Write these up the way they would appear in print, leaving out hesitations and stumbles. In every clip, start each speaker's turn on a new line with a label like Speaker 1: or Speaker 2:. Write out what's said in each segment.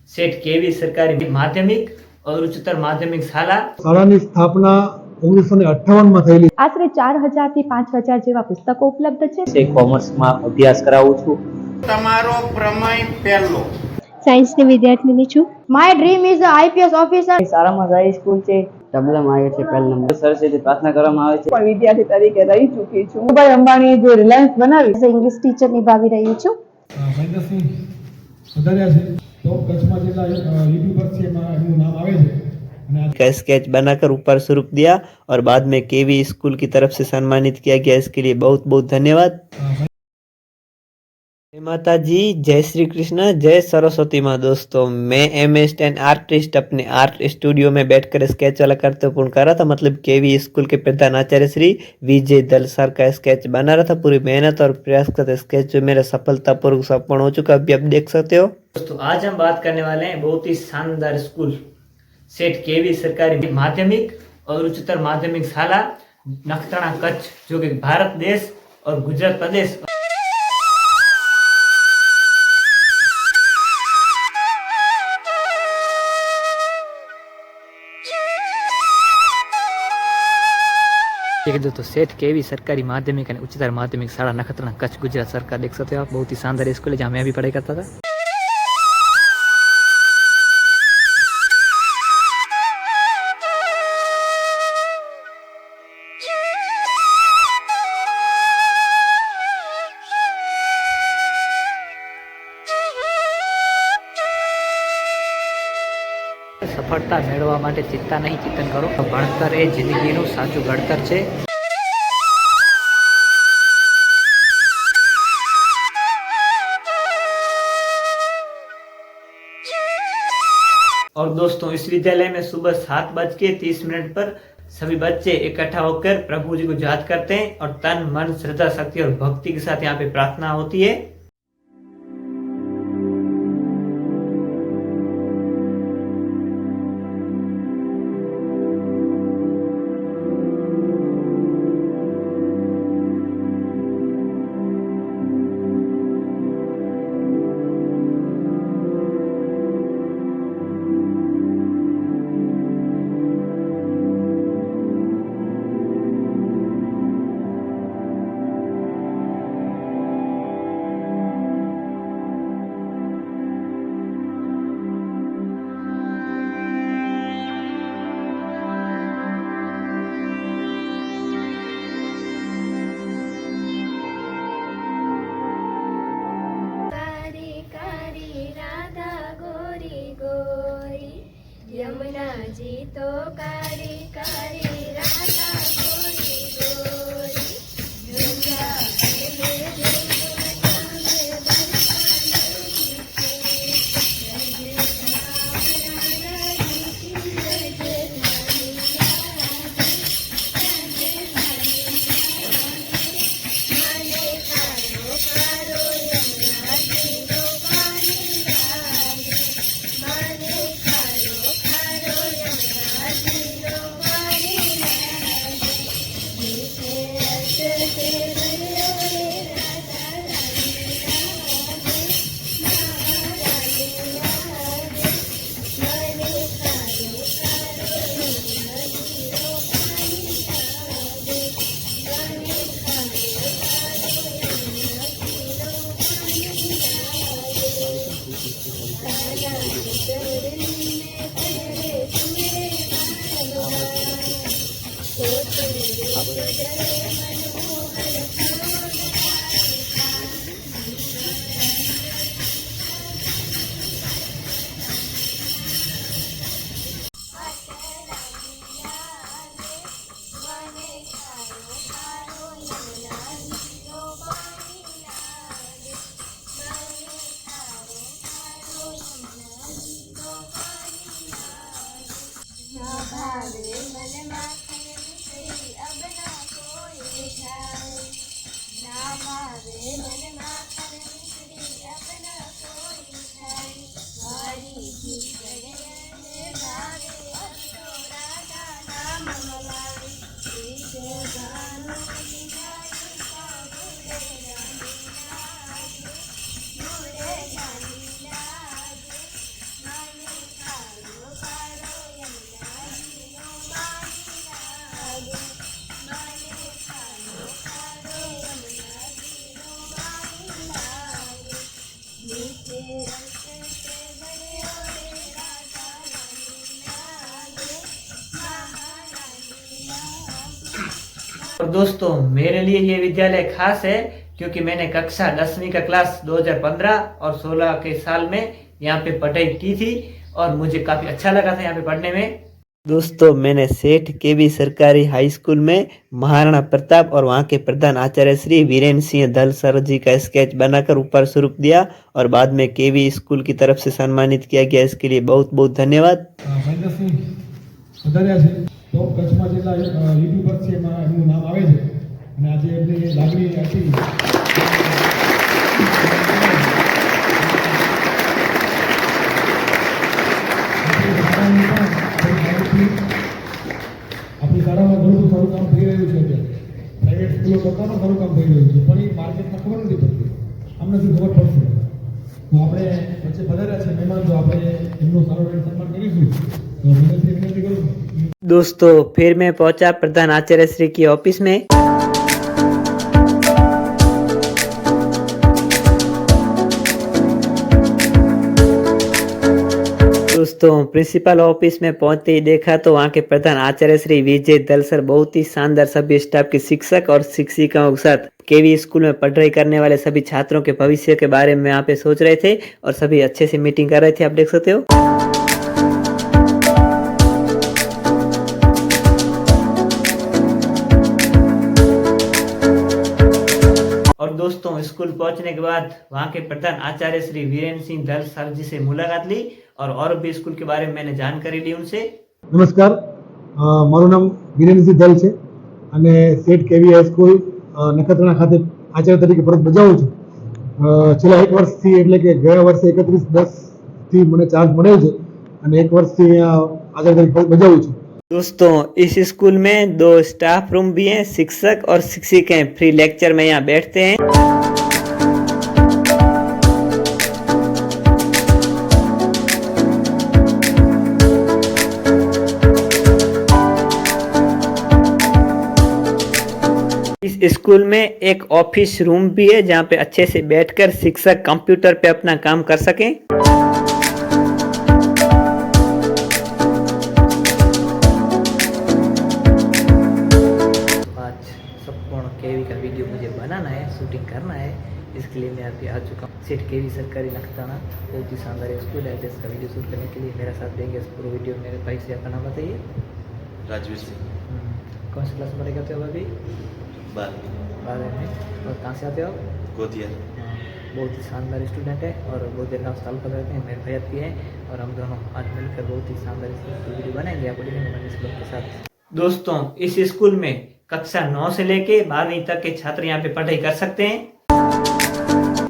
Speaker 1: सेठ केवी सरकारी माध्यमिक और उच्चतर माध्यमिक शाला
Speaker 2: શાળાની સ્થાપના 1958 માં થયેલી.
Speaker 3: આશરે 4000 થી 5000 જેવા પુસ્તકો ઉપલબ્ધ છે.
Speaker 4: કોમર્સમાં અભ્યાસ કરાવું છું.
Speaker 5: તમારો પ્રમેય પહેલો.
Speaker 3: સાયન્સની વિદ્યાર્થીની છું.
Speaker 6: My dream is a IPS officer.
Speaker 7: શાળામાં સારી સ્કૂલ છે. તબલામાં આવે છે પહેલ નંબર. સરસ્વતી પ્રાર્થના કરવામાં આવે છે.
Speaker 8: પણ વિદ્યાર્થી તરીકે રહી ચૂકી છું. ભાઈ અંબાણીએ જે રિલાયન્સ બનાવી
Speaker 3: ઇંગ્લિશ ટીચર નિભાવી રહી છું.
Speaker 2: મહેન્દ્રસિંહ સુધાર્યા છે તો કચ્છમાં જેટલા યુટ્યુબર છે એમાં એમનું નામ આવે છે.
Speaker 4: का स्केच बनाकर ऊपर स्वरूप दिया और बाद में केवी स्कूल की तरफ से सम्मानित किया गया। इसके लिए बहुत बहुत धन्यवाद। जय माता जी, जय श्री कृष्ण, जय सरस्वती माँ। दोस्तों मैं MS10 आर्टिस्ट अपने आर्ट स्टूडियो में बैठकर स्केच वाला कर्तव्य पूर्ण कर रहा था। मतलब केवी स्कूल के प्रधान आचार्य श्री विजय दल सर का स्केच बना रहा था। पूरी मेहनत और प्रयास करते स्केच जो मेरा सफलतापूर्वक संपन्न हो चुका, अभी आप देख सकते हो।
Speaker 1: दोस्तों आज हम बात करने वाले हैं बहुत ही शानदार स्कूल सेठ केवी सरकारी माध्यमिक और उच्चतर माध्यमिक शाला नखत्राणा कच्छ, जो कि भारत देश और गुजरात प्रदेश दोस्तों सेठ केवी सरकारी माध्यमिक और उच्चतर माध्यमिक शाला नखत्राणा कच्छ गुजरात सरकार देख सकते हो आप। बहुत ही शानदार स्कूल है जहाँ मैं भी पढ़ाई करता था। સફળતા મેળવવા માટે ચિંતા નહીં, ચિંતન કરો। ભણતર એ જિંદગીનું સાચું ઘડતર છે। और दोस्तों इस विद्यालय में सुबह 7:30 पर सभी बच्चे इकट्ठा होकर प्रभु जी को याद करते हैं और तन मन श्रद्धा शक्ति और भक्ति के साथ यहाँ पे प्रार्थना होती है।
Speaker 9: यमुना जी तो कारी कारी राधा गोरी गोरी गंगा
Speaker 1: और दोस्तों मेरे लिए ये विद्यालय खास है क्योंकि मैंने कक्षा 10वीं का क्लास 2015 और 16 के साल में यहाँ पे पढ़ाई की थी और मुझे काफ़ी अच्छा लगा था यहाँ पे पढ़ने में।
Speaker 4: दोस्तों मैंने सेठ केवी सरकारी हाई स्कूल में महाराणा प्रताप और वहाँ के प्रधान आचार्य श्री वीरेंद्र सिंह धल सर जी का स्केच बनाकर ऊपर स्वरूप दिया और बाद में केवी स्कूल की तरफ से सम्मानित किया गया। इसके लिए बहुत बहुत धन्यवाद।
Speaker 2: મહેન્દ્રસિંહ વધાર્યા છે તો કચ્છમાં જેટલા યુટ્યુબર છે એમાં એમનું નામ આવે છે અને આજે એમની લાગણી હતી આપણી શાળામાં ઘણું સારું કામ થઈ રહ્યું છે અત્યારે પ્રાઇવેટ સ્કૂલો કરતાં પણ સારું કામ થઈ રહ્યું છે પણ એ માર્કેટમાં ખબર નથી પડતી અમને શું ખબર પડશે તો આપણે વચ્ચે વધાર્યા છે મહેમાન તો આપણે એમનો સારો સન્માન કરીશું તો વિનંતી કરું।
Speaker 4: दोस्तों फिर मैं पहुंचा प्रधान आचार्य श्री की ऑफिस में। दोस्तों प्रिंसिपल ऑफिस में पहुंचते ही देखा तो वहाँ के प्रधान आचार्य श्री विजय दल सर बहुत ही शानदार सभी स्टाफ के शिक्षक और शिक्षिकाओं के साथ केवी स्कूल में पढ़ाई करने वाले सभी छात्रों के भविष्य के बारे में यहाँ पे सोच रहे थे और सभी अच्छे से मीटिंग कर रहे थे, आप देख सकते हो।
Speaker 1: और दोस्तों स्कूल पहुंचने के बाद वहाँ के प्रधान आचार्य श्री वीरेंद्र सिंह धल सर जी से मुलाकात ली और भी स्कूल के बारे में मैंने जानकारी ली उनसे।
Speaker 2: નમસ્કાર, મારું નામ વિરેન્દ્રસિંહ દલ છે અને સેઠ કેવી હાઈસ્કૂલ નખત્રાણા ખાતે આચાર્ય તરીકે ફરજ બજાવું છું। છેલ્લા 1 વર્ષથી એટલે કે ગયા વર્ષે 31/10 મને ચાર્જ મળ્યો છે અને 1 વર્ષથી અહીંયા આચાર્ય તરીકે ફરજ બજાવું છું।
Speaker 4: दोस्तों इस स्कूल में 2 स्टाफ रूम भी हैं, शिक्षक और शिक्षिकाएं फ्री लेक्चर में यहाँ बैठते हैं। इस स्कूल में एक ऑफिस रूम भी है जहाँ पे अच्छे से बैठकर शिक्षक कंप्यूटर पे अपना काम कर सकें।
Speaker 1: संपूर्ण केवी का वीडियो मुझे बनाना है, शूटिंग करना है, इसके लिए मैं अभी आ चुका हूँ सेठ केवी सरकारी नखत्राणा। बहुत ही शानदार स्कूल है जिसका वीडियो शूट करने के लिए मेरा साथ देंगे इस पूरे वीडियो। मेरे भाई से अपना नाम बताइए।
Speaker 10: राजवीर सिंह।
Speaker 1: कौन सी क्लास में पढ़ाई करते हो अभी? 12 में। और कहाँ से आते हो?
Speaker 10: गोदिया।
Speaker 1: बहुत ही शानदार स्टूडेंट है और बहुत देर गाँव साल कर रहते हैं, मेरे भैया भी हैं और हम दोनों आज मिलकर बहुत ही शानदार वीडियो बनाएंगे आपको दिखाएंगे इस ब्लॉग के साथ। दोस्तों इस स्कूल में कक्षा 9 से लेके 12वीं तक के छात्र यहाँ पे पढ़ाई कर सकते हैं।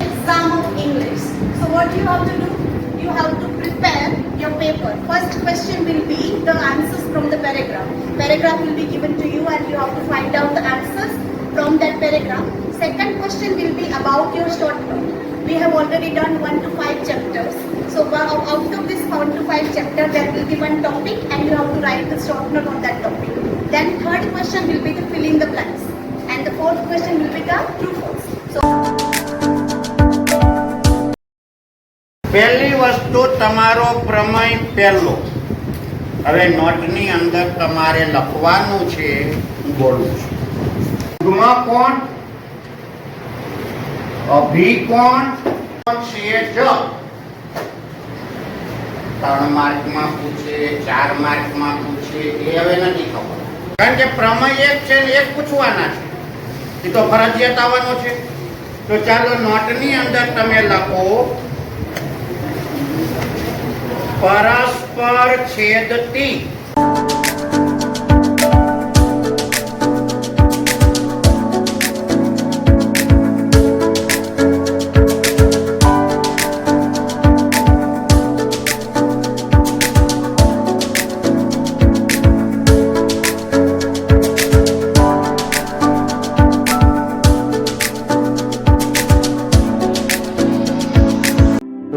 Speaker 9: Exam of English. So what you have to do? You have to prepare your paper. First question will be the answers from the paragraph. Paragraph will be given to you and you have to find out the answers from that paragraph. Second question will be about your short note. We have already done 1 to 5 chapters. So out of this 1 to 5 chapter there will be one topic and you have to write the short note on that topic. Then third question will be to fill in the blanks and the fourth question will be the true false. So
Speaker 5: પહેલી વસ્તુ તમારો પ્રમેય પહેલો। હવે નોટની અંદર તમારે લખવાનું છે, હું બોલું છું। ગુમા કોણ, અભી કોણ છે જ 3 માર્કમાં પૂછે 4 માર્કમાં પૂછે એ હવે નથી ખબર, કારણ કે પ્રમેય એક છે ને એક પૂછવાના છે, એ તો ફરજિયાત આવવાનો છે। તો ચાલો નોટની અંદર તમે લખો પરસ્પર છેદતી।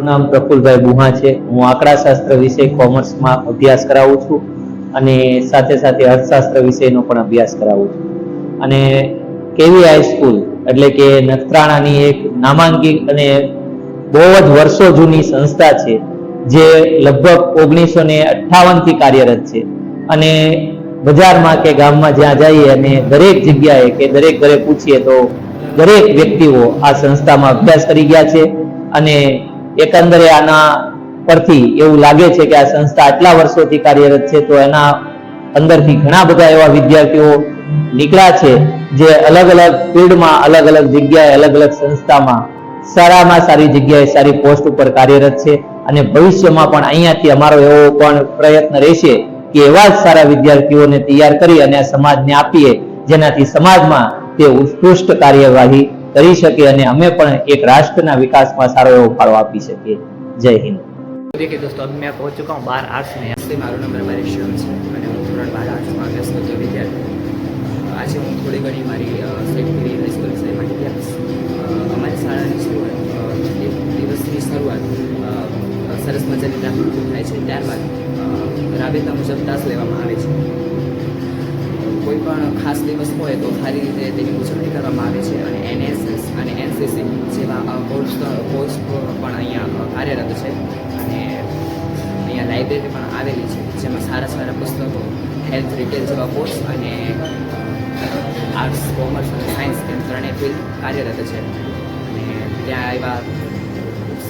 Speaker 11: નામ પ્રફુલભાઈ બુહા છે। હું આંકડાશાસ્ત્ર વિષય કોમર્સમાં અભ્યાસ કરાવું છું અને સાથે સાથે અર્થશાસ્ત્ર વિષયનો પણ અભ્યાસ કરાવું છું। અને કેવી હાઈસ્કૂલ એટલે કે નખત્રાણાની એક નામાંકિત અને બહુ જ વર્ષો જૂની સંસ્થા છે જે લગભગ 1958 થી કાર્યરત છે અને બજારમાં કે ગામમાં જ્યાં જઈએ અને દરેક જગ્યાએ કે દરેક ઘરે પૂછીએ તો દરેક વ્યક્તિઓ આ સંસ્થામાં અભ્યાસ કરી ગયા છે અને એકંદરે આના પરથી એવું લાગે છે કે આ સંસ્થા આટલા વર્ષોથી કાર્યરત છે તો એના અંદરથી ઘણા બધા એવા વિદ્યાર્થીઓ નીકળ્યા છે જે અલગ અલગ ફિલ્ડમાં અલગ અલગ જગ્યાએ અલગ અલગ સંસ્થામાં સારામાં સારી જગ્યાએ સારી પોસ્ટ ઉપર કાર્યરત છે અને ભવિષ્યમાં પણ અહીંયાથી અમારો એવો પણ પ્રયત્ન રહેશે કે એવા જ સારા વિદ્યાર્થીઓને તૈયાર કરી અને સમાજને આપીએ જેનાથી સમાજમાં તે ઉત્કૃષ્ટ કાર્યવાહી કરી શકે અને અમે પણ એક રાષ્ટ્રના વિકાસમાં સારો એવો ફાળો આપી શકીએ। જય હિન્દ।
Speaker 1: देखिए दोस्तों, अब मैं पहुंच चुका हूँ बाहर आर्ट्स में।
Speaker 7: મારું નામ રબારી શિવમ છે અને હું ધોરણ 12 આર્ટ્સમાં અભ્યાસ કરતો વિદ્યાર્થી। આજે હું થોડી ઘણી મારી સેટ કેવી હાઈસ્કૂલ વિશે માહિતી આપીશ। અમારી શાળાની શરૂઆત એક દિવસની શરૂઆત સરસ મજાની દાખલ થાય છે, ત્યારબાદ રાબેતા મુજબ તાસ લેવામાં આવે છે। કોઈ પણ ખાસ દિવસ હોય તો સારી રીતે તેની ઉજવણી કરવામાં આવે છે અને NSS અને NCC જેવા કોર્સ પણ અહીંયા કાર્યરત છે અને અહીંયા લાઇબ્રેરી પણ આવેલી છે જેમાં સારા સારા પુસ્તકો, હેલ્થ રિટેલ જેવા કોર્સ અને આર્ટ્સ, કોમર્સ અને સાયન્સ એમ ત્રણેય ફિલ્ડ કાર્યરત છે અને ત્યાં એવા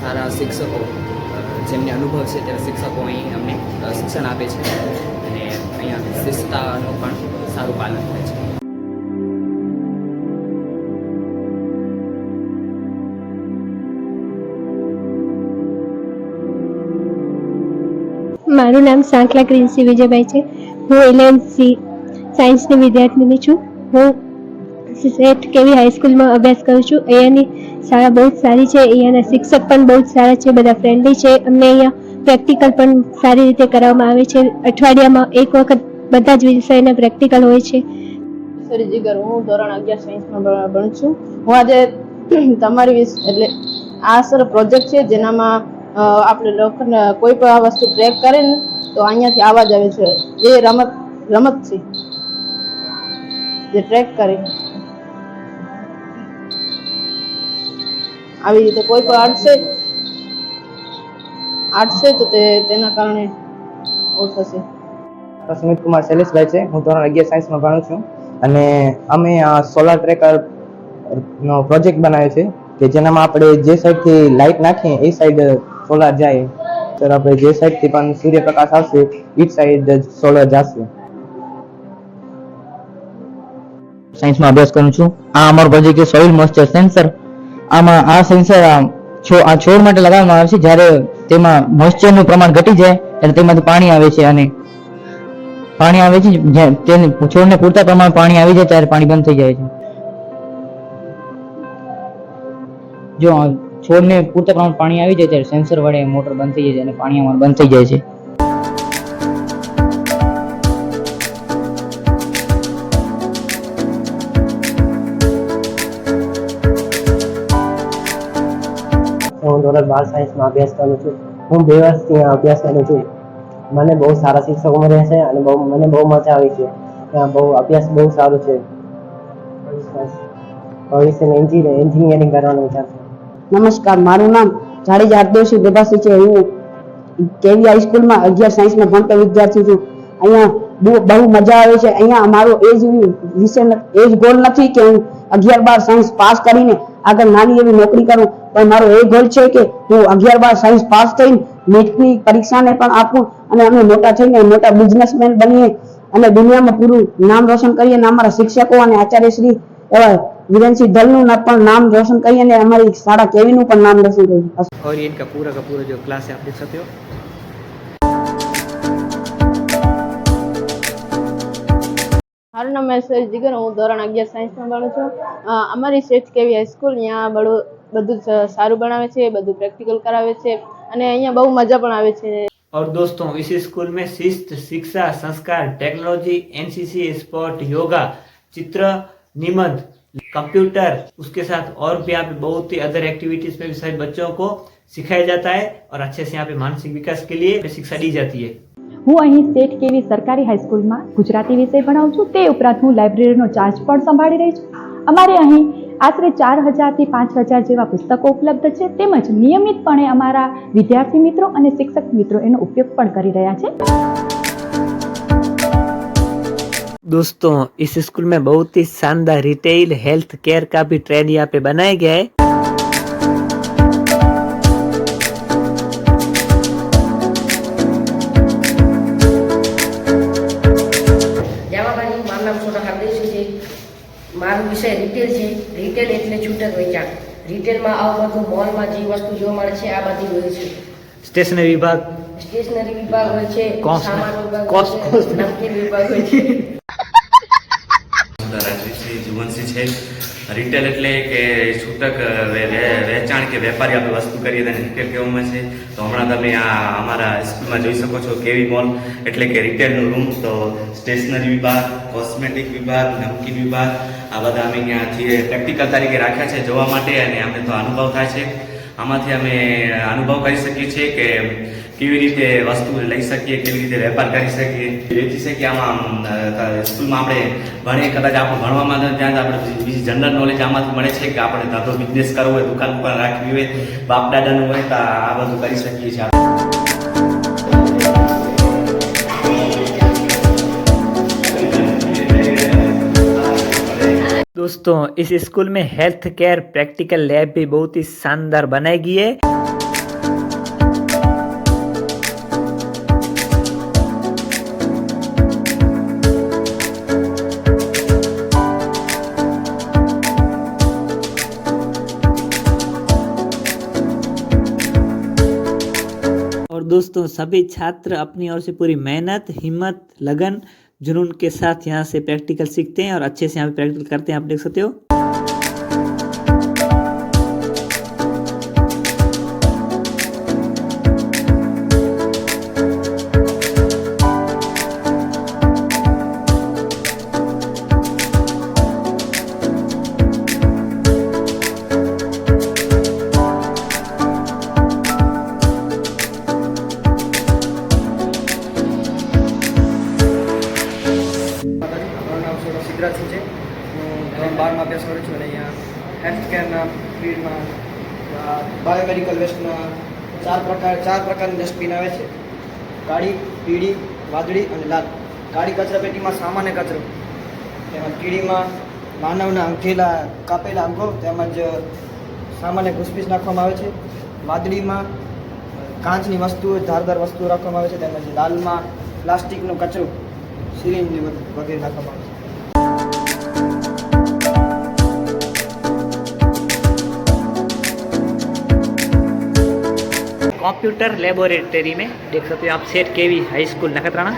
Speaker 7: સારા શિક્ષકો જેમને અનુભવ છે તેવા શિક્ષકો અહીં અમને શિક્ષણ આપે છે અને અહીંયા શિસ્તતાનું પણ સારું પાલન થાય છે।
Speaker 3: મારું નામ સાંકલા ક્રિન્સી વિજયભાઈ છે। હું 11th સાયન્સની વિદ્યાર્થીની છું। હું સેટ કેવી હાઈસ્કૂલમાં અભ્યાસ કરું છું। અહીંયાની શાળા બહુ જ સારી છે, અહીંયાના શિક્ષક પણ બહુ જ સારા છે, બધા ફ્રેન્ડલી છે। અમને અહીંયા પ્રેક્ટિકલ પણ સારી રીતે કરાવવામાં આવે છે। અઠવાડિયામાં એક વખત બધા જ વિષયના પ્રેક્ટિકલ હોય છે।
Speaker 8: સરી જીગર, હું ધોરણ 11 સાયન્સમાં ભણું છું। હું આજે તમારી એટલે આ સર પ્રોજેક્ટ છે જેનામાં આપણે લોકોને કોઈ પણ આ વસ્તુ ટ્રેક કરે ને તો અહીંયાથી અવાજ આવે છે। એ રમત છે જે ટ્રેક કરે આવી રીતે કોઈ પણ આર્ટ છે તો તેના કારણે થશે।
Speaker 7: સુમિત કુમાર શૈલેષભાઈ છે, હું ધોરણ 11 સાયન્સમાં ભણું છું અને અમે સોલાર ટ્રેકર નો પ્રોજેક્ટ બનાવ્યો છે કે જેનામાં આપણે જે સાઈડથી લાઇટ નાખીએ એ સાઈડ સોલાર જાય। સર આપણે જે સાઈડથી પણ સૂર્યપ્રકાશ આવશે એ જ સાઈડ સોલાર જશે।
Speaker 6: સાયન્સમાં અભ્યાસ કરું છું। આ અમારો પ્રોજેક્ટ છે સોઇલ મોઇસ્ચર સેન્સર। આમાં આ સેન્સર આ છોડ માટે લગાવવામાં આવે છે। જ્યારે તેમાં મોઇસ્ચરનું પ્રમાણ ઘટી જાય ત્યારે તેમાંથી પાણી આવે છે અને પાણી આવે છે તેને છોડને પૂરતા પ્રમાણ પાણી આવી જાય ત્યારે પાણી બંધ થઈ જાય છે। જો છોડને પૂરતા પ્રમાણ પાણી આવી જાય ત્યારે સેન્સર વડે મોટર બંધ થઈ જાય છે અને પાણી અમારું બંધ થઈ જાય છે।
Speaker 7: હું ધોરણ 12 સાયન્સમાં અભ્યાસ કરું છું। હું 2 વર્ષથી અભ્યાસ કરું છું। મને બહુ સારા શિક્ષકો મળ્યા છે અને મને બહુ મજા આવી છે। ત્યાં અભ્યાસ બહુ સારું છે। ભવિષ્યમાં એન્જિનિયરિંગ કરવાનું વિચાર છે।
Speaker 6: નમસ્કાર, મારું નામ જાડેજા હરદેવસિંહ પ્રભાસિંહ છે। હું કેવી હાઈસ્કૂલમાં 11 સાયન્સમાં ભણતો વિદ્યાર્થી છું। અહીંયા બહુ મજા આવે છે। અહીંયા અમારો એજ ગોલ નથી કે હું 11-12 સાયન્સ પાસ કરીને આગળ નાની એવી નોકરી કરું, પણ મારો એ ગોલ છે કે હું 11-12 સાયન્સ પાસ થઈને નીટની પરીક્ષાને પણ આપું અને અમે મોટા થઈને મોટા બિઝનેસમેન બનીએ અને દુનિયામાં પૂરું નામ રોશન કરીએ અને અમારા શિક્ષકો અને આચાર્ય શ્રી એવા वीरेंद्र दलનું પણ નામ રોશન કરીએ અને અમારી શાળા કેવીનું પણ નામ રોશન કરીએ।
Speaker 1: और ये इनका पूरा का पूरा जो क्लास है आप देख सकते हो।
Speaker 8: મારું નામ સરી જીગર, હું ધોરણ 11 સાયન્સમાં ભણું છું। અમારી સેટ કેવી હાઈસ્કૂલ અહીંયા બધું સારું ભણાવે છે, બધું પ્રેક્ટિકલ કરાવે છે અને અહીંયા બહુ મજા પણ આવે છે।
Speaker 1: और दोस्तों, इस स्कूल में शिस्त, शिक्षा, संस्कार, टेक्नोलॉजी, NCC, स्पोर्ट, योगा, चित्र, निबंध, कंप्यूटर, उसके साथ और भी यहाँ पे बहुत ही अदर एक्टिविटीज में भी सभी बच्चों को सिखाया जाता है और अच्छे से यहाँ पे मानसिक विकास के लिए शिक्षा दी जाती है।
Speaker 3: હું અહીં સેટ કેવી સરકારી હાઈસ્કૂલમાં ગુજરાતી વિષય ભણાવું છું। તે ઉપરાંત હું લાઇબ્રેરીનો ચાર્જ પણ સંભાળી રહી છું। અમારે અહીં આશરે 4000 થી 5000 જેવા પુસ્તકો ઉપલબ્ધ છે, તેમજ નિયમિતપણે અમારા વિદ્યાર્થી મિત્રો અને શિક્ષક મિત્રો એનો ઉપયોગ પણ કરી રહ્યા છે।
Speaker 4: दोस्तों इस स्कूल में बहुत ही शानदार रिटेल हेल्थ केयर का भी ट्रेंड यहाँ पे बनाया गया है।
Speaker 12: જવાબાની મારું નામ સોના હરદેશી છે. મારો વિષય રિટેલ છે. રિટેલ એટલે છૂટક વેચાણ. રિટેલમાં આવું બધું મોલમાં જે વસ્તુ જોવા મળે છે આ બધી હોય છે.
Speaker 1: સ્ટેશનરી વિભાગ,
Speaker 12: સ્ટેશનરી વિભાગ હોય છે, સામાન વિભાગ હોય
Speaker 1: કોસ્ટ
Speaker 12: છે, નમકીન વિભાગ હોય છે.
Speaker 10: રાજવીરસિંહ જીવનસિંહ છે. રિટેલ એટલે કે છૂટક વેચાણ કે વેપારી આપણે વસ્તુ કરીએ તેને રિટેલ કહેવામાં છે. તો હમણાં તમે આ અમારા સ્કૂલમાં જોઈ શકો છો કેવી મોલ એટલે કે રિટેલનું રૂમ. તો સ્ટેશનરી વિભાગ, કોસ્મેટિક વિભાગ, નમકીન વિભાગ આ બધા અમે અહીંયાથી પ્રેક્ટિકલ તરીકે રાખ્યા છે જોવા માટે, અને અમને તો અનુભવ થાય છે. આમાંથી અમે અનુભવ કરી શકીએ છીએ કે કેવી રીતે વસ્તુ લઈ શકીએ, કેવી રીતે વેપાર કરી શકીએ, વેચી શકીએ. આમાં સ્કૂલમાં આપણે ભણીએ, કદાચ આપણે ભણવામાં ત્યાં આપણે બીજી જનરલ નોલેજ આમાંથી મળે છે કે આપણે ધંધો બિઝનેસ કરવો હોય, દુકાન પર રાખવી હોય, બાપ દાદાનું હોય તો આ બધું કરી શકીએ છીએ.
Speaker 1: दोस्तों इस स्कूल में हेल्थ केयर प्रैक्टिकल लैब भी बहुत ही शानदार बनाई गई है।
Speaker 4: और दोस्तों सभी छात्र अपनी ओर से पूरी मेहनत, हिम्मत, लगन, जुनून के साथ यहाँ से प्रैक्टिकल सीखते हैं और अच्छे से यहाँ पे प्रैक्टिकल करते हैं। आप देख सकते हो।
Speaker 13: મારું નામ સોનો સિદ્ધરાજસિંહ છે. હું ધોરણ 12માં અભ્યાસ કરું છું અને અહીંયા હેલ્થ કેરના ફિલ્ડમાં બાયોમેડિકલ વેસ્ટના ચાર પ્રકારની ડસ્ટબિન આવે છે: કાળી, પીળી, વાદળી અને લાલ. કાળી કચરાપેટીમાં સામાન્ય કચરો, તેમજ પીળીમાં માનવના અંગેલા કાપેલા અંગો તેમજ સામાન્ય ઘૂસપીસ નાખવામાં આવે છે. વાદળીમાં કાચની વસ્તુઓ, ધારદાર વસ્તુઓ રાખવામાં આવે છે. તેમજ લાલમાં પ્લાસ્ટિકનો કચરો, સિરિંજ વગેરે નાખવામાં આવે છે.
Speaker 1: कंप्यूटर लेबोरेटरी में देख सकते हो आप सेठ केवी हाई स्कूल नखत्राणा।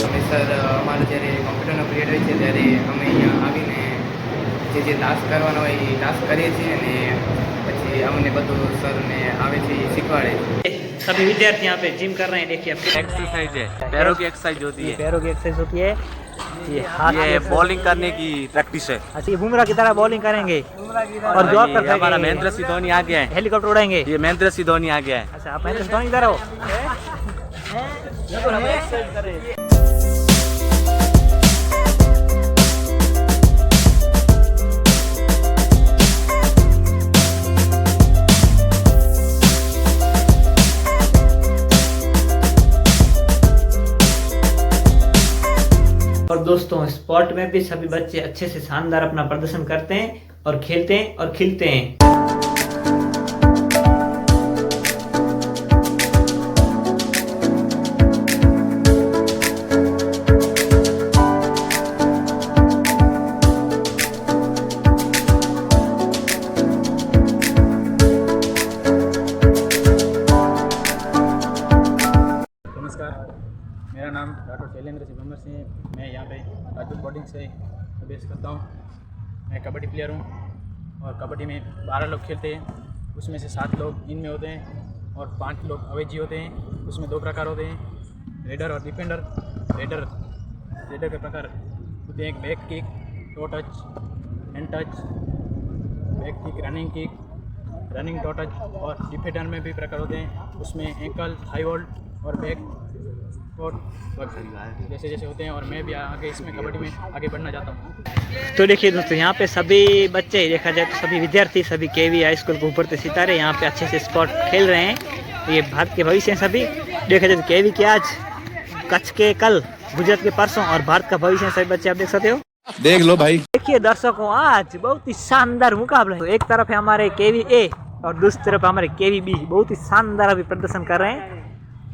Speaker 13: અમે સર અમારે જ્યારે કોમ્પ્યુટરનો પીરિયડ હોય છે ત્યારે અમે અહીંયા આવીને જે ટાસ્ક કરવાનો હોય એ ટાસ્ક કરીએ છીએ અને પછી અમને બધું સરને આવે છે એ શીખવાડે છે.
Speaker 1: सभी विद्यार्थी यहाँ पे जिम कर रहे हैं। देखिए आप
Speaker 10: एक्सरसाइज है, पैरों की एक्सरसाइज होती है,
Speaker 1: पैरों की एक्सरसाइज होती है। ये हाथ
Speaker 10: ये बॉलिंग करने की प्रैक्टिस है।
Speaker 1: अच्छा, ये बुमराह की तरह बॉलिंग करेंगे और जॉब
Speaker 10: ये
Speaker 1: कर
Speaker 10: हमारा महेंद्र सिंह धोनी आ गया है।
Speaker 1: हेलीकॉप्टर उड़ाएंगे।
Speaker 10: ये महेंद्र सिंह धोनी आ गया है।
Speaker 1: अच्छा, आप महेंद्र सिंह धोनी इधर हो। और दोस्तों स्पोर्ट में भी सभी बच्चे अच्छे से शानदार अपना प्रदर्शन करते हैं और खेलते हैं और खिलते हैं।
Speaker 14: नमस्कार, मेरा नाम डॉक्टर शैलेंद्र सिंह भंवर सिंह है। मैं यहाँ पे राजपूत बोर्डिंग से अभ्यास करता हूँ। मैं कबड्डी प्लेयर हूँ और कबड्डी में 12 लोग खेलते हैं, उसमें से 7 लोग इनमें होते हैं और 5 लोग अवेजी होते हैं। उसमें 2 प्रकार होते हैं, रेडर और डिफेंडर। रेडर के प्रकार होते हैं back kick, to touch, hand touch, back kick, running to touch. और डिफेंडर में भी प्रकार होते हैं, उसमें एंकल, हाई होल्ड और बैक स्पोर्ट जैसे जैसे होते हैं, और मैं भी आगे इसमें कबड्डी में आगे बढ़ना चाहता हूँ।
Speaker 1: तो देखिए दोस्तों, यहाँ पे सभी बच्चे देखा जाए तो सभी विद्यार्थी, सभी केवी हाई स्कूल के उभरते सितारे यहाँ पे अच्छे से स्पोर्ट खेल रहे हैं। ये भारत के भविष्य हैं सभी। देखा जाए तो केवी के आज, कच्छ के कल, गुजरात के परसों और भारत का भविष्य है सभी बच्चे, आप देख सकते हो।
Speaker 15: देख लो भाई।
Speaker 1: देखिए दर्शकों, आज बहुत ही शानदार मुकाबला है। तो एक तरफ है हमारे केवी ए और दूसरी तरफ हमारे केवी बी। बहुत ही शानदार अभी प्रदर्शन कर रहे हैं,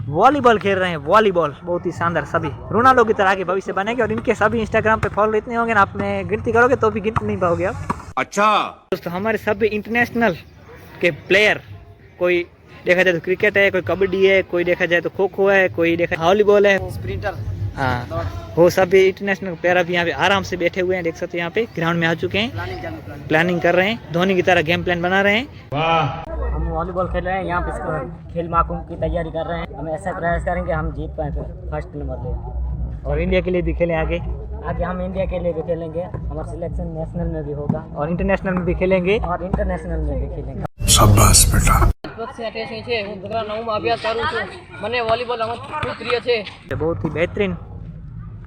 Speaker 1: वॉलीबॉल खेल रहे हैं, वॉलीबॉल बहुत ही शानदार। सभी रोनाल्डो की तरह के भविष्य बनेंगे और इनके सभी इंस्टाग्राम पे फॉलो इतने होंगे ना, आपने गिनती करोगे तो भी गिनती नहीं पाओगे आप।
Speaker 15: अच्छा
Speaker 1: दोस्तों, हमारे सभी इंटरनेशनल के प्लेयर, कोई देखा जाए तो क्रिकेट है, कोई कबड्डी है, कोई देखा जाए तो खो खो है, कोई देखा वॉलीबॉल है,
Speaker 13: स्प्रिंटर,
Speaker 1: हाँ, वो सभी इंटरनेशनल प्लेयर अभी यहाँ पे आराम से बैठे हुए हैं। देख सकते हैं यहाँ पे ग्राउंड में आ चुके हैं, प्लानिंग कर रहे हैं, धोनी की तरह गेम प्लान बना रहे हैं।
Speaker 16: हम वॉलीबॉल खेल रहे हैं, यहाँ पे खेल महाकुंभ की तैयारी कर रहे हैं। हम ऐसा प्रयास करेंगे हम जीत पाए, फर्स्ट नंबर ले,
Speaker 1: और इंडिया के लिए भी खेलें आगे।
Speaker 16: आगे हम इंडिया के लिए भी खेलेंगे, हमारा सिलेक्शन नेशनल में भी होगा
Speaker 1: और इंटरनेशनल में भी खेलेंगे
Speaker 16: और इंटरनेशनल में भी खेलेंगे।
Speaker 15: शाबाश बेटा।
Speaker 16: अभ्यास करूँ છું, મને वॉलीबॉल ખૂબ પ્રિય છે।
Speaker 1: बहुत ही बेहतरीन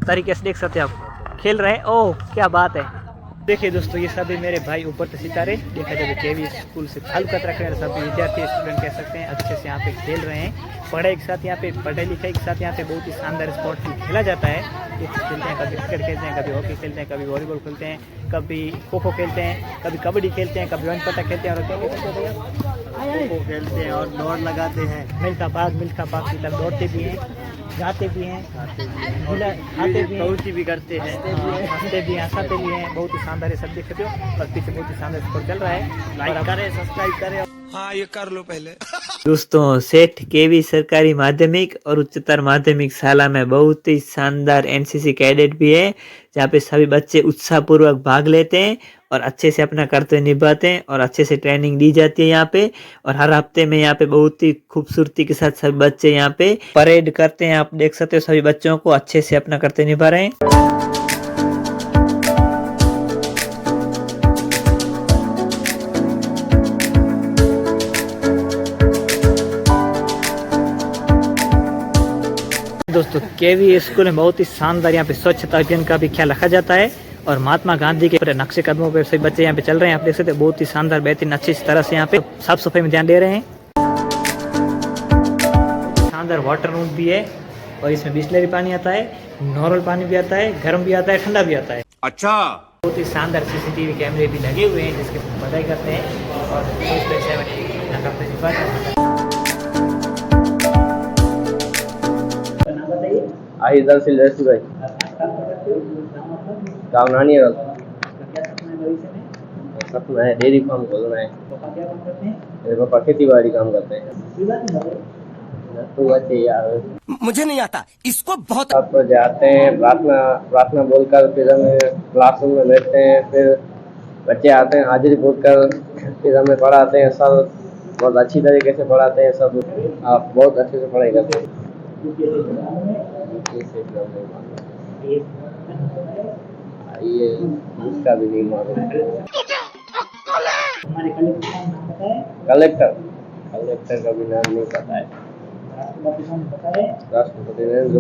Speaker 1: तरीके से देख सकते हैं आप खेल रहे हैं। ओह क्या बात है। देखिए दोस्तों, ये सभी मेरे भाई ऊपर से सितारे, देखा जाए तो केवी स्कूल से ताल्लुकात रख रहे हैं, सभी विद्यार्थी स्टूडेंट कह सकते हैं, अच्छे से यहाँ पे खेल रहे हैं। पढ़ाई के साथ यहाँ पे, पढ़ाई लिखाई के साथ यहाँ पे बहुत ही शानदार स्पोर्ट भी खेला जाता है। ये खेलते हैं, कभी क्रिकेट खेलते हैं, कभी हॉकी खेलते हैं, कभी वॉलीबॉल खेलते हैं, कभी खो खो खेलते हैं, कभी कबड्डी खेलते हैं, कभी वन पत्ता खेलते हैं, और क्या खेलते हैं, खो खेलते हैं और दौड़ लगाते हैं। मिल्खा पाक की तरफ दौड़ते भी हैं, गाते भी हैं, खाते भी हैं, कौची भी करते हैं, हंसते भी हैं, हंसाते भी हैं। बहुत ही शानदार सब देख सकते हो, और पीछे बहुत ही शानदार स्पोर्ट चल रहा है। लाइक करें, सब्सक्राइब करें।
Speaker 15: हाँ ये कर लो पहले।
Speaker 4: दोस्तों, सेठ केवी सरकारी माध्यमिक और उच्चतर माध्यमिक शाला में बहुत ही शानदार एनसीसी कैडेट भी है, जहाँ पे सभी बच्चे उत्साहपूर्वक भाग लेते हैं और अच्छे से अपना कर्तव्य निभाते हैं और अच्छे से ट्रेनिंग दी जाती है यहाँ पे। और हर हफ्ते में यहाँ पे बहुत ही खूबसूरती के साथ सभी बच्चे यहाँ पे परेड करते हैं। आप देख सकते हो सभी बच्चों को अच्छे से अपना कर्तव्य निभा रहे हैं।
Speaker 1: दोस्तों, केवी स्कूल में बहुत ही शानदार यहाँ पे स्वच्छता अभियान का भी ख्याल रखा जाता है और महात्मा गांधी के पूरे नक्शे कदमों पर सभी बच्चे यहाँ पे चल रहे हैं। आप देख सकते हैं, बहुत ही शानदार, बेहतरीन, अच्छी तरह से यहाँ पे साफ सफाई में ध्यान दे रहे हैं। शानदार वाटर रूम भी है और इसमें बिस्लरी पानी आता है, नॉर्मल पानी भी आता है, गर्म भी आता है, ठंडा भी आता है।
Speaker 15: अच्छा
Speaker 1: बहुत ही शानदार सीसीटीवी कैमरे भी लगे हुए हैं, जिसके बधाई करते हैं और
Speaker 17: आहिदर से जैसी भाई गाँव नानियर सपना है डेयरी फार्म खोलना है। मेरे पापा खेती बाड़ी काम करते हैं। तो अच्छे यार,
Speaker 15: मुझे नहीं आता इसको बहुत।
Speaker 17: आप जाते हैं, प्रार्थना बोलकर फिर हमें क्लासरूम में बैठते हैं, फिर बच्चे आते हैं, हाजिरी बोलकर फिर हमें पढ़ाते हैं। सर बहुत अच्छी तरीके से पढ़ाते हैं, सब आप बहुत अच्छे से पढ़ाई करते हैं। ये उसका भी नहीं मालूम। कलेक्टर का भी नाम नहीं पता है। राष्ट्रपति नरेंद्र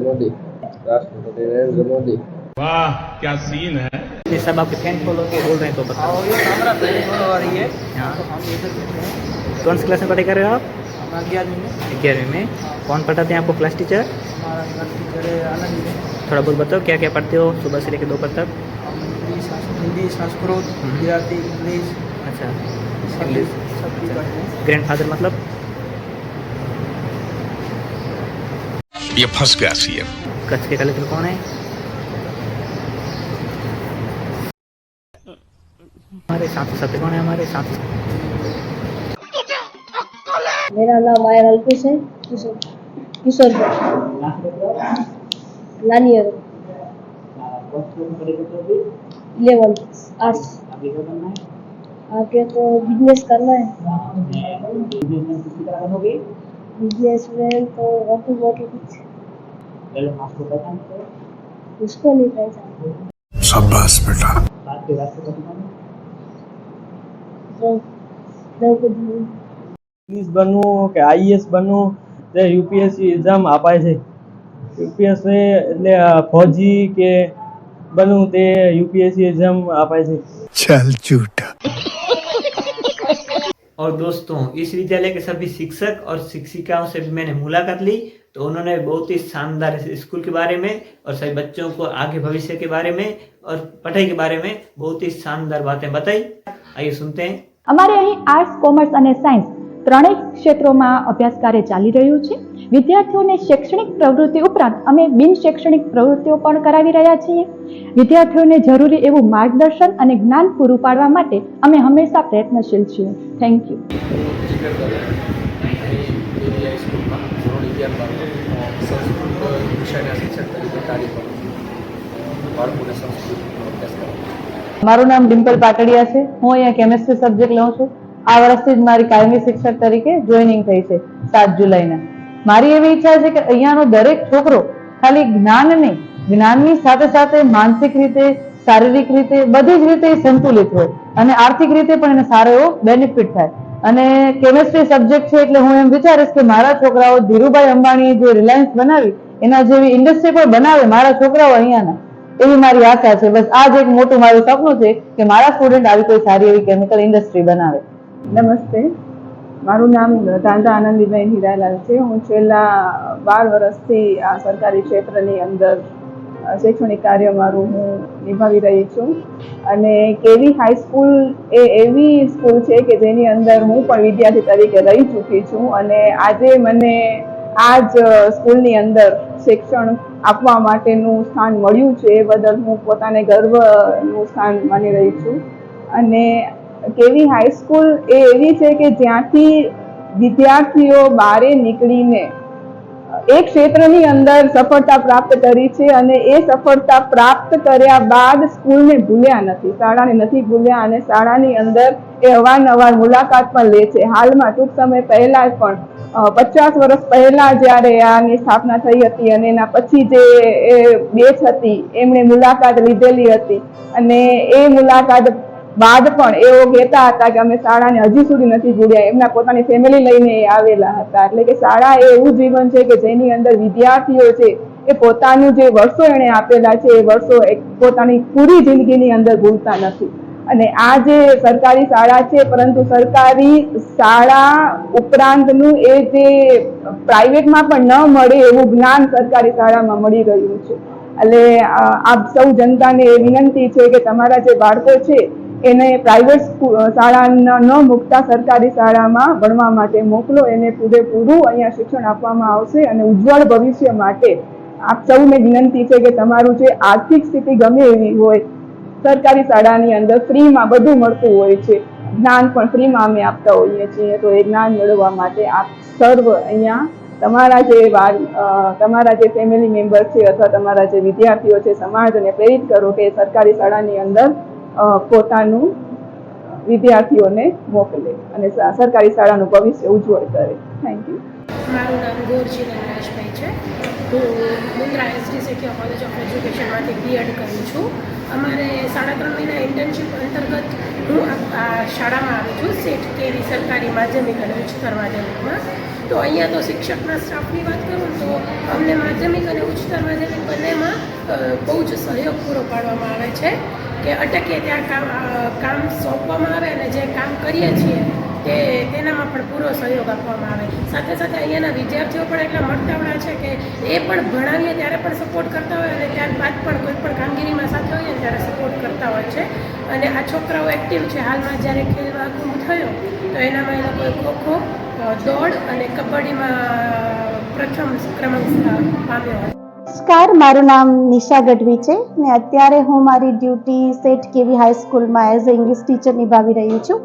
Speaker 17: मोदी।
Speaker 15: वाह क्या सीन है।
Speaker 1: ये सब आपके फैन फॉलो के बोल रहे हैं तो बताओ।
Speaker 13: ये हमारा फैन फॉलो आ रही है।
Speaker 1: हाँ।
Speaker 13: तो हम इधर बैठे हैं।
Speaker 1: कौन सी क्लास में पढ़ाई कर रहे हो आप?
Speaker 13: हम 11वीं में।
Speaker 1: 11वीं में। कौन पढ़ाते हैं आपको क्लास टीचर?
Speaker 13: हमारा क्लास टीचर है आनंद जी।
Speaker 1: थोड़ा बहुत बताओ, क्या क्या पढ़ते हो सुबह से लेकर दोपहर तक?
Speaker 13: हिंदी, संस्कृत, गुजराती, इंग्लिश।
Speaker 1: अच्छा,
Speaker 13: इंग्लिश सब भी पढ़ते हैं।
Speaker 1: ग्रैंडफादर मतलब?
Speaker 15: ये फंस गया सीएम।
Speaker 1: कच्छ के कलेक्टर कौन है? हमारे साथी कौन है? हमारे साथी।
Speaker 3: मेरा नाम आयर अल्पेश है। किशोर नानियर 11th आर्ट्स। आगे तो बिजनेस करना है। बिजनेस में तो कुछ उसको नहीं पहचान।
Speaker 15: शाबाश बेटा।
Speaker 17: पुलिस बनूं કે આઈએસ બનવું તે યુપીએસસી એક્ઝામ અપાય છે
Speaker 18: યુપીએસસી એટલે ફौजी કે बनूं ते यूपीएससी एग्जाम आपाय छे।
Speaker 15: चल झूठा।
Speaker 1: और दोस्तों, इस विद्यालय के सभी शिक्षक और शिक्षिकाओं से भी मैंने मुलाकात ली, तो उन्होंने बहुत ही शानदार स्कूल के बारे में और सभी बच्चों को आगे भविष्य के बारे में और पढ़ाई के बारे में बहुत ही शानदार बातें बताई। आइए सुनते हैं।
Speaker 19: અમારે અહીં આર્ટ્સ, કોમર્સ અને સાયન્સ ત્રણેય ક્ષેત્રોમાં અભ્યાસ કાર્ય ચાલી રહ્યું છે। વિદ્યાર્થીઓને શૈક્ષણિક પ્રવૃત્તિ ઉપરાંત અમે બિન શૈક્ષણિક પ્રવૃત્તિઓ પણ કરાવી રહ્યા છીએ। વિદ્યાર્થીઓને જરૂરી એવું માર્ગદર્શન અને જ્ઞાન પૂરું પાડવા માટે અમે હંમેશા પ્રયત્નશીલ છીએ। Thank you.
Speaker 20: મારું નામ ડિમ્પલ પાટડિયા છે। હું અહીંયા કેમેસ્ટ્રી સબ્જેક્ટ લઉં છું। આ વર્ષથી જ મારી કાયમી શિક્ષક તરીકે જોઈનિંગ થઈ છે 7 જુલાઈના। મારી એવી ઈચ્છા છે કે અહીંયાનો દરેક છોકરો ખાલી જ્ઞાન નહીં, જ્ઞાનની સાથે સાથે માનસિક રીતે, શારીરિક રીતે, બધી જ રીતે સંતુલિત હોય અને આર્થિક રીતે પણ એને સારો એવો બેનિફિટ થાય। અને કેમેસ્ટ્રી સબ્જેક્ટ છે એટલે હું એમ વિચારીશ કે મારા છોકરાઓ ધીરુભાઈ અંબાણીએ જે રિલાયન્સ બનાવી એના જેવી ઇન્ડસ્ટ્રી પણ બનાવે મારા છોકરાઓ અહીંયાના, એવી મારી આશા છે। બસ આ જ એક મોટું મારું સપનું છે કે મારા સ્ટુડન્ટ આવી કોઈ સારી એવી કેમિકલ ઇન્ડસ્ટ્રી બનાવે।
Speaker 21: નમસ્તે, મારું નામ ધાંધા આનંદીબેન હીરાલાલ છે। હું છેલ્લા 12 વર્ષથી આ સરકારી ક્ષેત્રની અંદર શૈક્ષણિક કાર્ય મારું હું નિભાવી રહી છું અને કેવી હાઈસ્કૂલ એ એવી સ્કૂલ છે કે જેની અંદર હું પણ વિદ્યાર્થી તરીકે રહી ચૂકી છું અને આજે મને આ જ સ્કૂલની અંદર શિક્ષણ આપવા માટેનું સ્થાન મળ્યું છે એ બદલ હું પોતાને ગર્વનું સ્થાન માની રહી છું। અને કેવી હાઈસ્કૂલ એ એવી છે કે જ્યાંથી વિદ્યાર્થીઓ બહાર નીકળીને એક ક્ષેત્રની અંદર સફળતા પ્રાપ્ત કરી છે અને એ સફળતા પ્રાપ્ત કર્યા બાદ સ્કૂલને ભૂલ્યા નથી, શાળાને નથી ભૂલ્યા અને શાળાની અંદર એ અવારનવાર મુલાકાત પણ લે છે। હાલમાં ટૂંક સમય પહેલા પણ 50 વર્ષ પહેલા જ્યારે આની સ્થાપના થઈ હતી અને એના પછી જે બેચ હતી એમણે મુલાકાત લીધેલી હતી અને એ મુલાકાત બાદ પણ એઓ કહેતા હતા કે અમે શાળાને હજી સુધી નથી ભૂલ્યા। એમના પોતાની ફેમિલી લઈને આવેલા હતા। એટલે કે શાળા એ એવું જીવન છે કે જેની અંદર વિદ્યાર્થીઓ છે એ પોતાનું જે વર્ષો એણે આપેલા છે એ વર્ષો પોતાની પૂરી જિંદગીની અંદર ભૂલતા નથી। અને આ જે સરકારી શાળા છે, પરંતુ સરકારી શાળા ઉપરાંતનું એ જે પ્રાઇવેટમાં પણ ન મળે એવું જ્ઞાન સરકારી શાળામાં મળી રહ્યું છે। એટલે આપ સૌ જનતાને એ વિનંતી છે કે તમારા જે બાળકો છે એને પ્રાઇવેટ શાળા ન મૂકતા સરકારી શાળામાં ભણવા માટે મોકલો। એને પૂરેપૂરું અહીંયા શિક્ષણ આપવામાં આવશે અને ઉજ્જવળ ભવિષ્ય માટે આપ સૌને વિનંતી છે કે તમારું જે આર્થિક સ્થિતિ ગમે એવી હોય, સરકારી શાળાની અંદર ફ્રીમાં બધું મળતું હોય છે, જ્ઞાન પણ ફ્રીમાં અમે આપતા હોઈએ છીએ। તો એ જ્ઞાન મેળવવા માટે આપ સર્વ અહીંયા તમારા જે ફેમિલી મેમ્બર છે અથવા તમારા જે વિદ્યાર્થીઓ છે સમાજને પ્રેરિત કરો કે સરકારી શાળાની અંદર પોતાનું વિદ્યાર્થીઓને મોકલે અને સરકારી શાળાનું ભવિષ્ય ઉજ્જવળ કરે। Thank you.
Speaker 22: મારું નામ ગોરજી નવરાજભાઈ છે। હું Mundra SD secure college of એજ્યુકેશનમાંથી બીએડ કરું છું। અમારે 3.5 મહિના ઇન્ટર્નશીપ અંતર્ગત હું આ શાળામાં આવી છું, સેઠ કેવી સરકારી માધ્યમિક અને ઉચ્ચતર માધ્યમિકમાં। તો અહીંયા તો શિક્ષકના સ્ટાફની વાત કરું તો અમને માધ્યમિક અને ઉચ્ચતર માધ્યમિક બંનેમાં બહુ જ સહયોગ પૂરો પાડવામાં આવે છે કે અટકીએ ત્યાં કામ સોંપવામાં આવે અને જે કામ કરીએ છીએ તેનામાં પણ પૂરો સહયોગ આપવામાં આવે। સાથે સાથે અહીંયાના વિદ્યાર્થીઓ પણ એટલા મળતાવડા છે કે એ પણ ભણાવીએ ત્યારે પણ સપોર્ટ કરતા હોય અને ત્યારબાદ પણ કોઈ પણ કામગીરીમાં સાથે હોઈએ ત્યારે સપોર્ટ કરતા હોય છે। અને આ છોકરાઓ એક્ટિવ છે। હાલમાં જ્યારે ખેલ મહાકુંભ થયો તો એનામાં એ લોકોએ ખોખો, દોડ અને કબડ્ડીમાં પ્રથમ ક્રમાંક પામ્યો હતો।
Speaker 23: નમસ્કાર, મારું નામ નિશા ગઢવી છે ને અત્યારે હું મારી ડ્યુટી સેઠ કેવી હાઈસ્કૂલમાં એઝ અ ઇંગ્લિશ ટીચર નિભાવી રહી છું।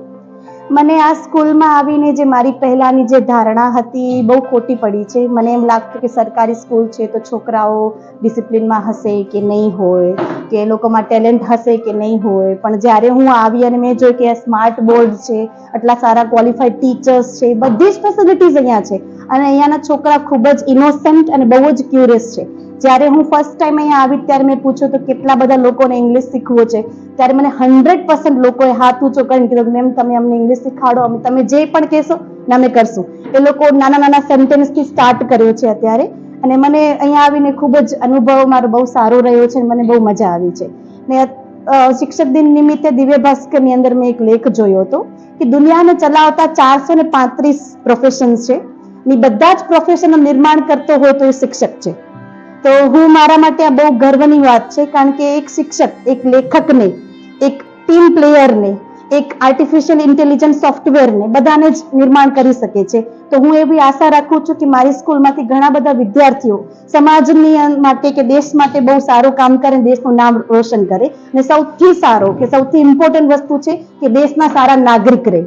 Speaker 23: મને આ સ્કૂલમાં આવીને જે મારી પહેલાંની જે ધારણા હતી એ બહુ ખોટી પડી છે। મને એમ લાગતું કે સરકારી સ્કૂલ છે તો છોકરાઓ ડિસિપ્લિનમાં હશે કે નહીં હોય, કે એ લોકોમાં ટેલેન્ટ હશે કે નહીં હોય, પણ જ્યારે હું આવી અને મેં જોયું કે આ સ્માર્ટ બોર્ડ છે, આટલા સારા ક્વોલિફાઈડ ટીચર્સ છે, બધી જ ફેસિલિટીઝ અહીંયા છે અને અહીંયાના છોકરા ખૂબ જ ઇનોસન્ટ અને બહુ જ ક્યુરિયસ છે। જ્યારે હું ફર્સ્ટ ટાઈમ અહીંયા આવી ત્યારે મેં પૂછ્યું તો કેટલા બધા લોકોને ઇંગ્લિશ શીખવું છે, ત્યારે મને 100% લોકોએ હાથ ઊંચો કરીને કીધું મેમ તમે અમને ઇંગ્લિશ શીખાડો, તમે જે પણ કહેશો ને અમે કરશું। એ લોકો નાના નાના સેન્ટેન્સથી સ્ટાર્ટ કર્યો છે અત્યારે અને મને અહીંયા આવીને ખૂબ જ અનુભવ મારો બહુ સારો રહ્યો છે. મને બહુ મજા આવી છે. ને શિક્ષક દિન નિમિત્તે દિવ્ય ભાસ્કરની અંદર મેં એક લેખ જોયો હતો કે દુનિયાને ચલાવતા 435 પ્રોફેશન્સ છે ને બધા જ પ્રોફેશનનું નિર્માણ કરતો હોય તો એ શિક્ષક છે. તો હું મારા માટે આ બહુ ગર્વની વાત છે, કારણ કે એક શિક્ષક, એક લેખકને, એક ટીમ પ્લેયરને, એક આર્ટિફિશિયલ ઇન્ટેલિજન્સ સોફ્ટવેરને બધાને જ નિર્માણ કરી શકે છે. તો હું એવી આશા રાખું છું કે મારી સ્કૂલમાંથી ઘણા બધા વિદ્યાર્થીઓ સમાજની માટે કે દેશ માટે બહુ સારું કામ કરે, દેશનું નામ રોશન કરે. અને સૌથી સારો કે સૌથી ઇમ્પોર્ટન્ટ વસ્તુ છે કે દેશના સારા નાગરિક રહે,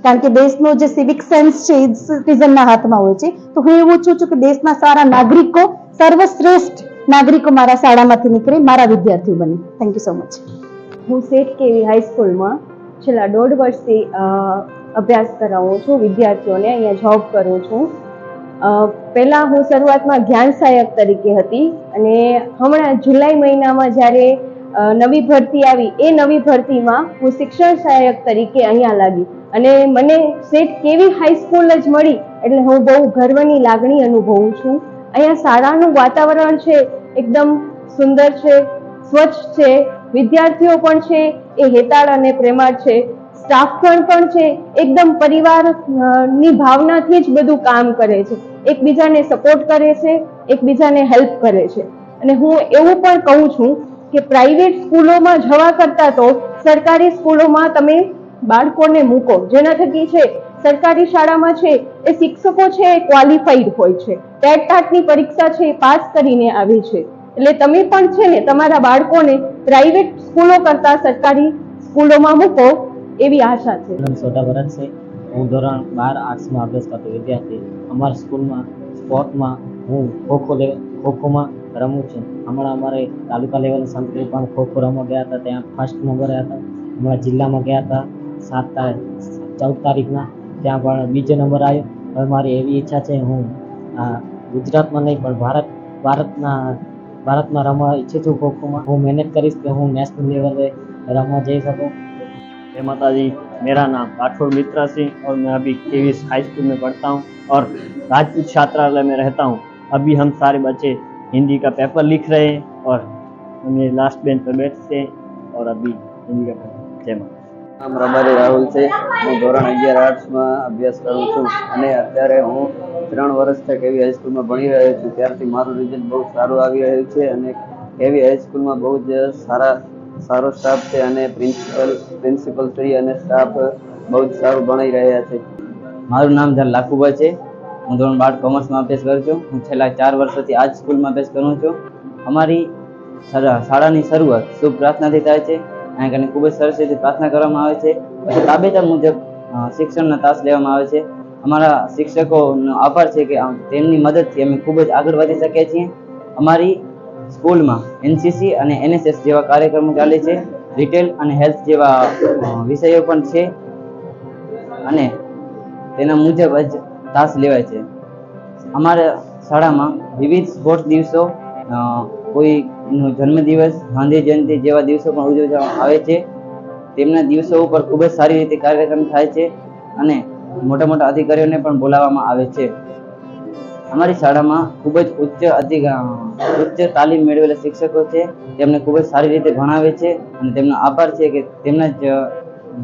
Speaker 23: કારણ કે દેશનો જે સિવિક સેન્સ છે એ સિટીઝનના હાથમાં હોય છે. તો હું એવું ઈચ્છું છું કે દેશના સારા નાગરિકો, સર્વશ્રેષ્ઠ નાગરિકો મારા શાળામાંથી નીકળે, મારા વિદ્યાર્થીઓ બને. Thank you so much.
Speaker 3: હું સેટ કેવી હાઈસ્કૂલમાં છેલ્લા 1.5 વર્ષથી અભ્યાસ કરાવું છું વિદ્યાર્થીઓને. અહીંયા જોબ કરું છું. પહેલાં હું શરૂઆતમાં જ્ઞાન સહાયક તરીકે હતી અને હમણાં જુલાઈ મહિનામાં જ્યારે નવી ભરતી આવી, એ નવી ભરતીમાં હું શિક્ષણ સહાયક તરીકે અહીંયા લાગી અને મને સેટ કેવી હાઈસ્કૂલ જ મળી એટલે હું બહુ ગર્વની લાગણી અનુભવું છું. અહીંયા શાળાનું વાતાવરણ છે એકદમ સુંદર છે, સ્વચ્છ છે, વિદ્યાર્થીઓ પણ છે એ હેતાળ અને પ્રેમાળ છે, સ્ટાફગણ પણ છે એકદમ પરિવારની ભાવનાથી જ બધું કામ કરે છે, એકબીજાને સપોર્ટ કરે છે, એકબીજાને હેલ્પ કરે છે. અને હું એવું પણ કહું છું કે પ્રાઇવેટ સ્કૂલોમાં જવા કરતાં તો સરકારી સ્કૂલોમાં તમે બાળકોને મૂકો, જેના થકી છે સરકારી શાળામાં છે એ શિક્ષકો છે એ ક્વોલિફાઈડ હોય છે, ટેટ ટાટની પરીક્ષા છે એ પાસ કરીને આવે છે. એટલે તમે પણ છે ને તમારા બાળકોને પ્રાઇવેટ સ્કૂલો કરતા સરકારી સ્કૂલોમાં મૂકો એવી આશા છે.
Speaker 16: સોઢા ભરત છે. હું ધોરણ 12 આર્ટ્સમાં અભ્યાસ કરતો વિદ્યાર્થી. અમારા સ્કૂલમાં સ્પોર્ટમાં હું ખોખોમાં રમું છું. હમણાં અમારે તાલુકા લેવલ સંતકૃપામાં ખોખો રમવા ગયા હતા, ત્યાં ફર્સ્ટ નંબર આવ્યા હતા. હમણાં જિલ્લામાં ગયા હતા 14 તારીખના, ત્યાં પણ બીજો નંબર આવ્યો. હવે મારી એવી ઈચ્છા છે હું ગુજરાતમાં નહીં પણ ભારતમાં રમવા ઈચ્છું છું ખોખોમાં. હું મહેનત કરીશ કે હું નેશનલ લેવલે रमवा जा सकूँ।
Speaker 2: जय माता जी, मेरा नाम राठौर मित्रा सिंह और मैं अभी केवीएस हाई स्कूल में पढ़ता हूँ और राजपूत छात्रालय में रहता हूँ। अभी हम सारे बच्चे हिंदी का पेपर लिख रहे हैं और हम ये लास्ट बेंच पर बैठते हैं और अभी हिंदी का पेपर। जय माता।
Speaker 5: नाम रबारी राहुल है। हूँ धोरण 11 आर्ट्स में अभ्यास करूँ छूँ અને અત્યારે હું 3 વર્ષથી કેવી હાઈસ્કૂલમાં ભણી રહ્યો છું। ત્યારથી મારું રિઝલ્ટ બહુ સારું આવી રહ્યું છે અને કેવી હાઈસ્કૂલમાં બહુ જ સારો સ્ટાફ છે અને પ્રિન્સિપલ શ્રી અને સ્ટાફ બહુ જ સારું ભણાઈ રહ્યા છે।
Speaker 9: મારું નામ ધન લાખુભાઈ છે। હું ધોરણ 12 કોમર્સમાં અભ્યાસ કરું છું। હું છેલ્લા 4 વર્ષથી આ જ સ્કૂલમાં અભ્યાસ કરું છું। અમારી શાળાની શરૂઆત શુભ પ્રાર્થનાથી થાય છે। અહીં કને ખૂબ જ સરસ રીતે પ્રાર્થના કરવામાં આવે છે, પછી તાબેતર મુજબ શિક્ષણના તાસ લેવામાં આવે છે। અમારા શિક્ષકોનો આભાર છે કે તેમની મદદથી અમે ખૂબ જ આગળ વધી શકીએ છીએ। અમારી સ્કૂલમાં એનસીસી અને એનએસએસ જેવા કાર્યક્રમો ચાલે છે, રિટેલ અને હેલ્થ જેવા વિષયો પણ છે અને તેના મુજબ જ તાસ લેવાય છે। અમારા શાળામાં વિવિધ સ્પોર્ટ્સ દિવસો, કોઈનો જન્મદિવસ, ગાંધી જયંતિ જેવા દિવસો પણ ઉજવવામાં આવે છે। તેમના દિવસો ઉપર ખૂબ જ સારી રીતે કાર્યક્રમ થાય છે અને મોટા મોટા અધિકારીઓને પણ બોલાવવામાં આવે છે। અમારી શાળામાં ખૂબ જ ઉચ્ચ તાલીમ મેળવેલા શિક્ષકો છે, તેમને ખૂબ જ સારી રીતે ભણાવે છે અને તેમનો આભાર છે કે તેમના જ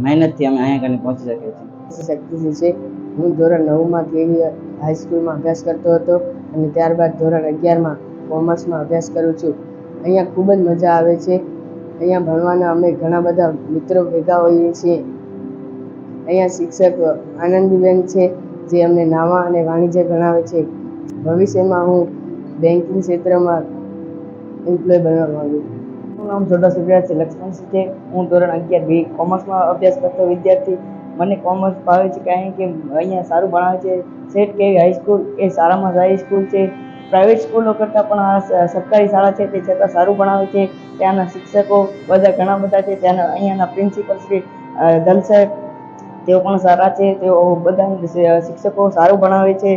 Speaker 9: મહેનતથી અમે અહીંયા કને પહોંચી શકીએ છીએ।
Speaker 24: શક્તિસિંહ છે। હું ધોરણ 9માં કેવી હાઈસ્કૂલમાં અભ્યાસ કરતો હતો અને ત્યારબાદ ધોરણ 11માં કોમર્સમાં અભ્યાસ કરું છું। અહીંયા ખૂબ જ મજા આવે છે। અહીંયા ભણવાના અમે ઘણા બધા મિત્રો ભેગા હોઈએ છીએ। અહીંયા શિક્ષક આનંદીબેન છે જે અમને નાવા અને વાણિજ્ય ભણાવે છે। ભવિષ્યમાં હું બેન્કિંગ ક્ષેત્રમાં એમ્પ્લોય બનવા માંગુ છું।
Speaker 25: મારું નામ જોડા સુબ્રાજ લક્ષ્મણસિંહ છે। હું ધોરણ 11 બી કોમર્સમાં અભ્યાસ કરતો વિદ્યાર્થી। મને કોમર્સ ભાવે છે કારણ કે અહીંયા સારું ભણાવે છે। સેટ કેવી હાઈસ્કૂલ એ સારામાં સારી સ્કૂલ છે। પ્રાઇવેટ સ્કૂલો કરતાં પણ આ સરકારી શાળા છે તે છતાં સારું ભણાવે છે। ત્યાંના શિક્ષકો બધા ઘણા બધા છે। ત્યાંના અહીંયાના પ્રિન્સિપલ શ્રી દલ સાહેબ તેઓ પણ સારા છે। તેઓ બધા શિક્ષકો સારું ભણાવે છે।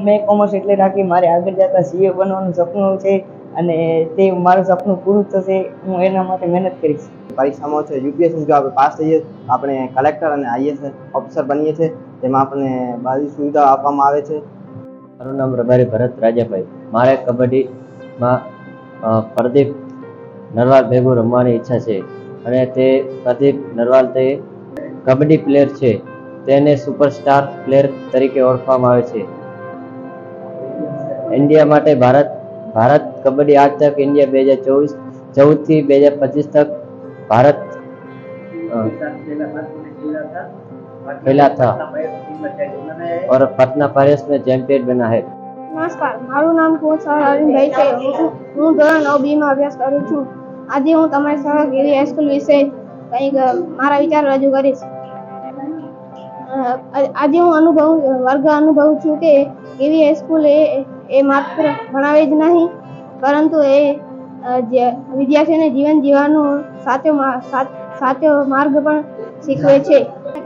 Speaker 25: મેં કોમર્સ એટલે રાખી મારે આગળ જતાં સીએ બનવાનું સપનું છે અને તે મારું સપનું પૂરું થશે। હું એના માટે મહેનત કરીશ।
Speaker 26: પરીક્ષામાં છે યુપીએસસી જો આપણે પાસ થઈએ આપણે કલેક્ટર અને આઈએએસ ઓફિસર બનીએ છીએ, જેમાં આપણને બધી સુવિધા આપવામાં આવે છે।
Speaker 11: મારું નામ રબારી ભરત રાજાભાઈ।
Speaker 2: મારે કબડ્ડીમાં પ્રદીપ નરવાલ ભેગું રમવાની ઈચ્છા છે અને તે પ્રદીપ નરવાલ તે કબડ્ડી પ્લેયર છે, તેને સુપરસ્ટાર પ્લેયર તરીકે ઓળખવામાં આવે છે. ઇન્ડિયા માટે ભારત કબड्डी आज तक इंडिया 2014 થી 2025 तक भारत खेला था और पटना पायरेट्स में चैंपियन बना है.
Speaker 3: નમસ્કાર, મારું નામ કોસાળ અરવિંદભાઈ છે. હું ધોરણ 9B માં અભ્યાસ કરું છું. આજે હું તમારી સાથે કેવી હાઈસ્કૂલ વિશે કંઈક મારા વિચાર રજૂ કરીશ. આજે હું વર્ગ અનુભવું છું કે કેવી હાઈસ્કૂલ એ માત્ર ભણાવે જ નહીં, પરંતુ એ વિદ્યાર્થીઓને જીવન જીવવાનો સાચો માર્ગ પણ શીખવે છે.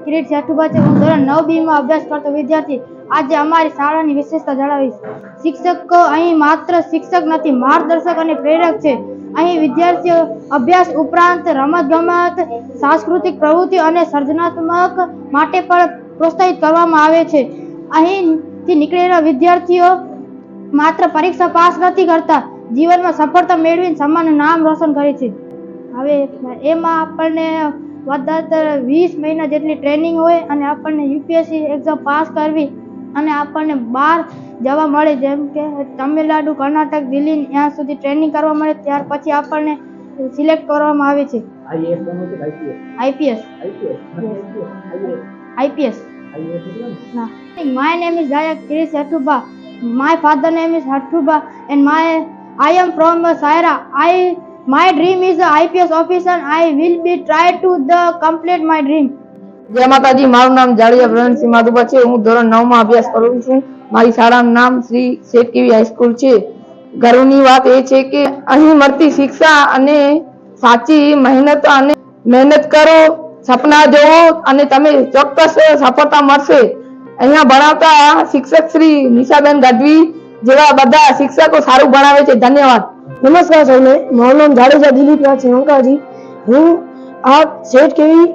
Speaker 3: કિરીટ જેઠુભા છે. હું ધોરણ 9B માં અભ્યાસ કરતો વિદ્યાર્થી. આજે અમારી શાળાની વિશેષતા જણાવીશ. શિક્ષકો અહીં માત્ર શિક્ષક નથી, માર્ગદર્શક અને પ્રેરક છે. અહીં વિદ્યાર્થીઓ અભ્યાસ ઉપરાંત રમતગમત, સાંસ્કૃતિક પ્રવૃત્તિઓ અને સર્જનાત્મક માટે પણ પ્રોત્સાહિત કરવામાં આવે છે. અહીંથી નીકળેલા વિદ્યાર્થીઓ માત્ર પરીક્ષા પાસ નથી કરતા, જીવનમાં સફળતા મેળવીને સમાજનું નામ રોશન કરે છે. હવે એમાં આપણને વધારે 20 મહિના જેટલી ટ્રેનિંગ હોય અને આપણને યુપીએસસી એક્ઝામ પાસ કરવી અને આપણને બહાર જવા મળે, જેમ કે તમિલનાડુ, કર્ણાટક, દિલ્હી, ત્યાં સુધી ટ્રેનિંગ કરવા મળે. ત્યાર પછી આપણને સિલેક્ટ કરવામાં આવે છે. IPS. My name is Dayak Kirit Hathuba. My father name is Hathuba and I am from Saira. My dream is a IPS officer. I will be try to complete my dream.
Speaker 20: જય માતાજી, મારું નામ જાડેજા પ્રવીણસિંહ માધુબા છે. હું ધોરણ 9 માં અભ્યાસ કરું છું. મારી શાળાનું નામ શ્રી શેઠ કેવી હાઈસ્કૂલ છે. ગર્વની વાત એ છે કે અહીં મળતી શિક્ષા અને સાચી મહેનત કરો, સપના જોવો અને તમે ચોક્કસ સફળતા મળશે. અહીંયા ભણાવતા શિક્ષક શ્રી નિશાબેન ગઢવી જેવા બધા શિક્ષકો સારું ભણાવે છે. ધન્યવાદ.
Speaker 3: નમસ્કાર સૌને, મારું નામ જાડેજા દિલીપરાજ શંકાજી. હું આ શેઠ કેવી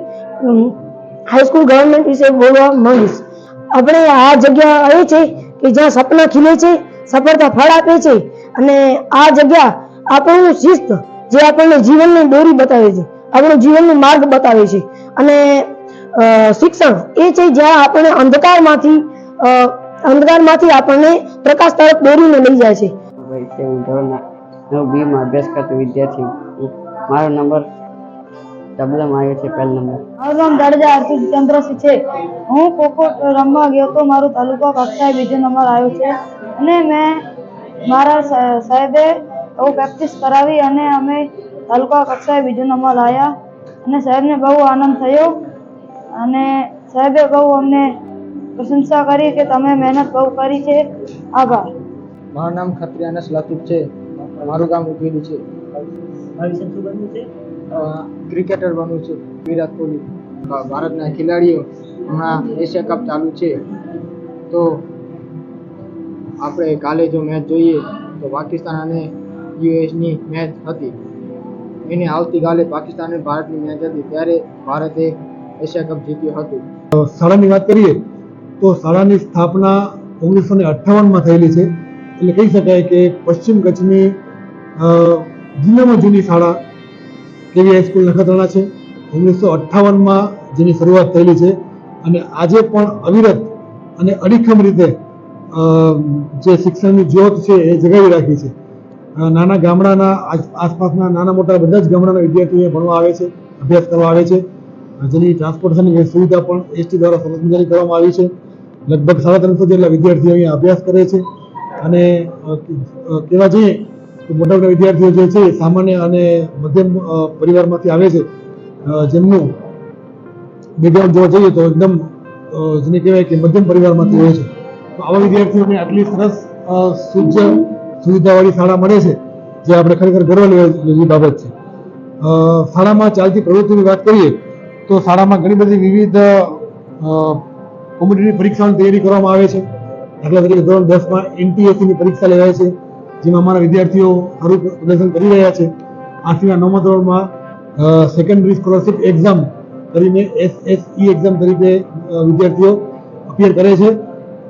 Speaker 3: હાઈસ્કૂલ ગવર્મેન્ટ વિશે બોલવા માંગીશ. આપણે આ જગ્યા એ છે કે જ્યાં સપના ખીલે છે, સફળતા ફળ આપે છે અને આ જગ્યા આપણું શિસ્ત જે આપણને જીવનની દોરી બતાવે છે, આપણો જીવનનો માર્ગ બતાવે છે અને શિક્ષણ એ છે જ્યાં આપણે અંધકારમાંથી આપણને પ્રકાશ તરફ દોરીને લઈ જાય છે.
Speaker 5: હું ધોરણ 9B માં અભ્યાસ કરતો વિદ્યાર્થી. મારો નંબર તબલામાં આવ્યો છે, પહેલો નંબર.
Speaker 20: મારું નામ જાડેજા આરતી ચંદ્રસિંહ છે. હું ખોખો રમવા ગયો તો મારો તાલુકા કક્ષાએ બીજો નંબર આવ્યો છે અને મેં મારા સાહેબે બહુ પ્રેક્ટિસ કરાવી અને અમે તાલુકા કક્ષાએ બીજો નંબર આવ્યા અને સાહેબને બહુ આનંદ થયો અને સાહેબે બહુ અમને પ્રશંસા કરી કે તમે મહેનત બહુ કરી છે. આભાર.
Speaker 13: મારું નામ ખત્રી અનસ લતીફ છે. મારું ગામ ઉકેલી છે. ક્રિકેટર બનવું છું. વિરાટ કોહલી. ભારતના ખેલાડીઓ હમણાં એશિયા કપ ચાલુ છે, તો આપણે કાલે જો મેચ જોઈએ તો પાકિસ્તાન અને યુએસની મેચ હતી. એને આવતીકાલે પાકિસ્તાન અને ભારતની મેચ હતી, ત્યારે ભારતે એશિયા કપ જીત્યું હતું.
Speaker 6: શાળાની વાત કરીએ તો શાળાની સ્થાપના 1958માં થયેલી છે. એટલે કહી શકાય કે પશ્ચિમ કચ્છની જૂનામાં જૂની શાળા કેવી હાઈસ્કૂલ નખત્રાણા છે. 1958માં જેની શરૂઆત થયેલી છે અને આજે પણ અવિરત અને અડીખમ રીતે જે શિક્ષણની જ્યોત છે એ જગાવી રાખી છે. નાના ગામડાના આસપાસના નાના મોટા બધા જ ગામડાના વિદ્યાર્થીઓ ભણવા આવે છે, અભ્યાસ કરવા આવે છે. જેની ટ્રાન્સપોર્ટેશનની સુવિધા પણ એસટી દ્વારા સરસ મજાની કરવામાં આવી છે. લગભગ 350 જેટલા વિદ્યાર્થીઓ અહીંયા અભ્યાસ કરે છે અને કહેવા જઈએ તો મોટાભાગના વિદ્યાર્થીઓ જે છે સામાન્ય અને મધ્યમ પરિવારમાંથી આવે છે, જેમનું બેકગ્રાઉન્ડ જોવા જઈએ તો એકદમ જેને કહેવાય કે મધ્યમ પરિવારમાંથી હોય છે. તો આવા વિદ્યાર્થીઓને આટલી સરસ સુવિધાવાળી શાળા મળે છે, જે આપણે ખરેખર ગર્વ લેવાની બાબત છે. શાળામાં ચાલતી પ્રવૃત્તિની વાત કરીએ તો શાળામાં ઘણી બધી વિવિધ કોમ્પિટિટિવ પરીક્ષાઓની તૈયારી કરવામાં આવે છે. દાખલા તરીકે ધોરણ 10માં NTSCની પરીક્ષા લેવાય છે, જેમાં અમારા વિદ્યાર્થીઓ સારું પ્રદર્શન કરી રહ્યા છે. આ સિવાય 9મા ધોરણમાં સેકન્ડરી સ્કોલરશિપ એક્ઝામ કરીને SSE એક્ઝામ તરીકે વિદ્યાર્થીઓ અપિયર કરે છે.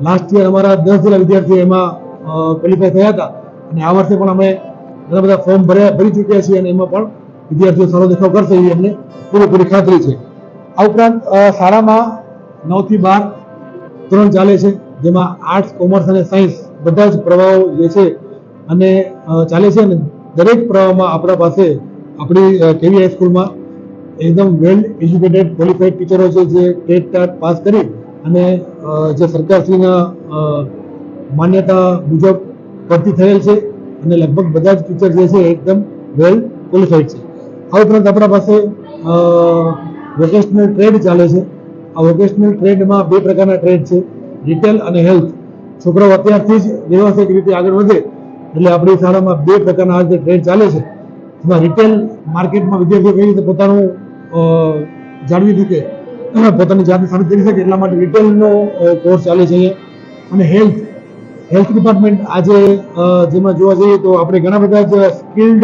Speaker 6: લાસ્ટ યર અમારા 10 જેટલા વિદ્યાર્થીઓ એમાં ક્વોલિફાય થયા હતા અને આ વર્ષે પણ અમે ઘણા બધા ફોર્મ ભરી ચૂક્યા છીએ અને એમાં પણ વિદ્યાર્થીઓ સારો દેખાવ કરશે એવી અમને પૂરેપૂરી ખાતરી છે. આ ઉપરાંત શાળામાં 9 થી 12 ધોરણ ચાલે છે, જેમાં આર્ટ્સ, કોમર્સ અને સાયન્સ બધા જ પ્રવાહો જે છે અને ચાલે છે. અને દરેક પ્રવાહમાં આપણા પાસે આપણી કેવી હાઈસ્કૂલમાં એકદમ વેલ એજ્યુકેટેડ ક્વોલિફાઈડ ટીચરો છે, જે ટેટ પાસ કરી અને જે સરકારશ્રીના માન્યતા મુજબ ભરતી થયેલ છે અને લગભગ બધા જ ટીચર જે છે એકદમ વેલ ક્વોલિફાઈડ છે. આ ઉપરાંત આપણા પાસે વોકેશનલ ટ્રેડ ચાલે છે. આ વોકેશનલ ટ્રેડમાં 2 પ્રકારના ટ્રેડ છે, રિટેલ અને હેલ્થ. છોકરાઓ અત્યારથી જ વ્યવસાયિક રીતે આગળ વધે એટલે આપણી શાળામાં 2 પ્રકારના આ જે ટ્રેડ ચાલે છે. એમાં રિટેલ માર્કેટમાં વિદ્યાર્થીઓ કઈ રીતે પોતાનું જાળવી શકે, પોતાની જાતને સાબિત કરી શકે એટલા માટે રિટેલનો કોર્સ ચાલે છે અહીંયા. અને હેલ્થ ડિપાર્ટમેન્ટ આજે જેમાં જોવા જઈએ તો આપણે ઘણા બધા જ સ્કિલ્ડ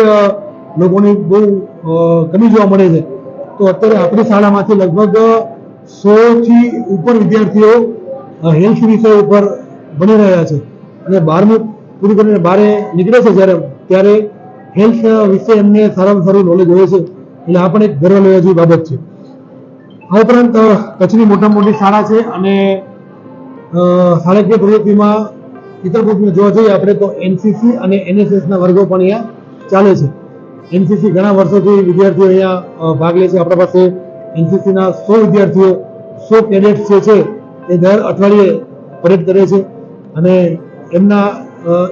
Speaker 6: લોકોની બહુ કમી જોવા મળે છે. તો અત્યારે આપણી શાળામાંથી લગભગ 100 થી ઉપર વિદ્યાર્થીઓ હેલ્થ વિષય ઉપર ભણી રહ્યા છે અને 12મું પૂરું કરીને બહાર નીકળે છે ત્યારે હેલ્થ વિશે એમને સારામાં સારું નોલેજ હોય છે. એટલે આ પણ એક ગર્વ લેવા જેવી બાબત છે. આ ઉપરાંત કચ્છની મોટામાં મોટી શાળા છે અને શાળાકીય પ્રવૃત્તિમાં ઇતર પ્રવૃત્તિમાં જોવા જઈએ આપણે તો એનસીસી અને એનએસએસના વર્ગો પણ અહીંયા ચાલે છે. એનસીસી ઘણા વર્ષોથી વિદ્યાર્થીઓ અહીંયા ભાગ લે છે. આપણા પાસે એનસીસીના 100 વિદ્યાર્થીઓ 100 કેડેટ્સ જે છે એ દર અઠવાડિયે પરેડ કરે છે અને એમના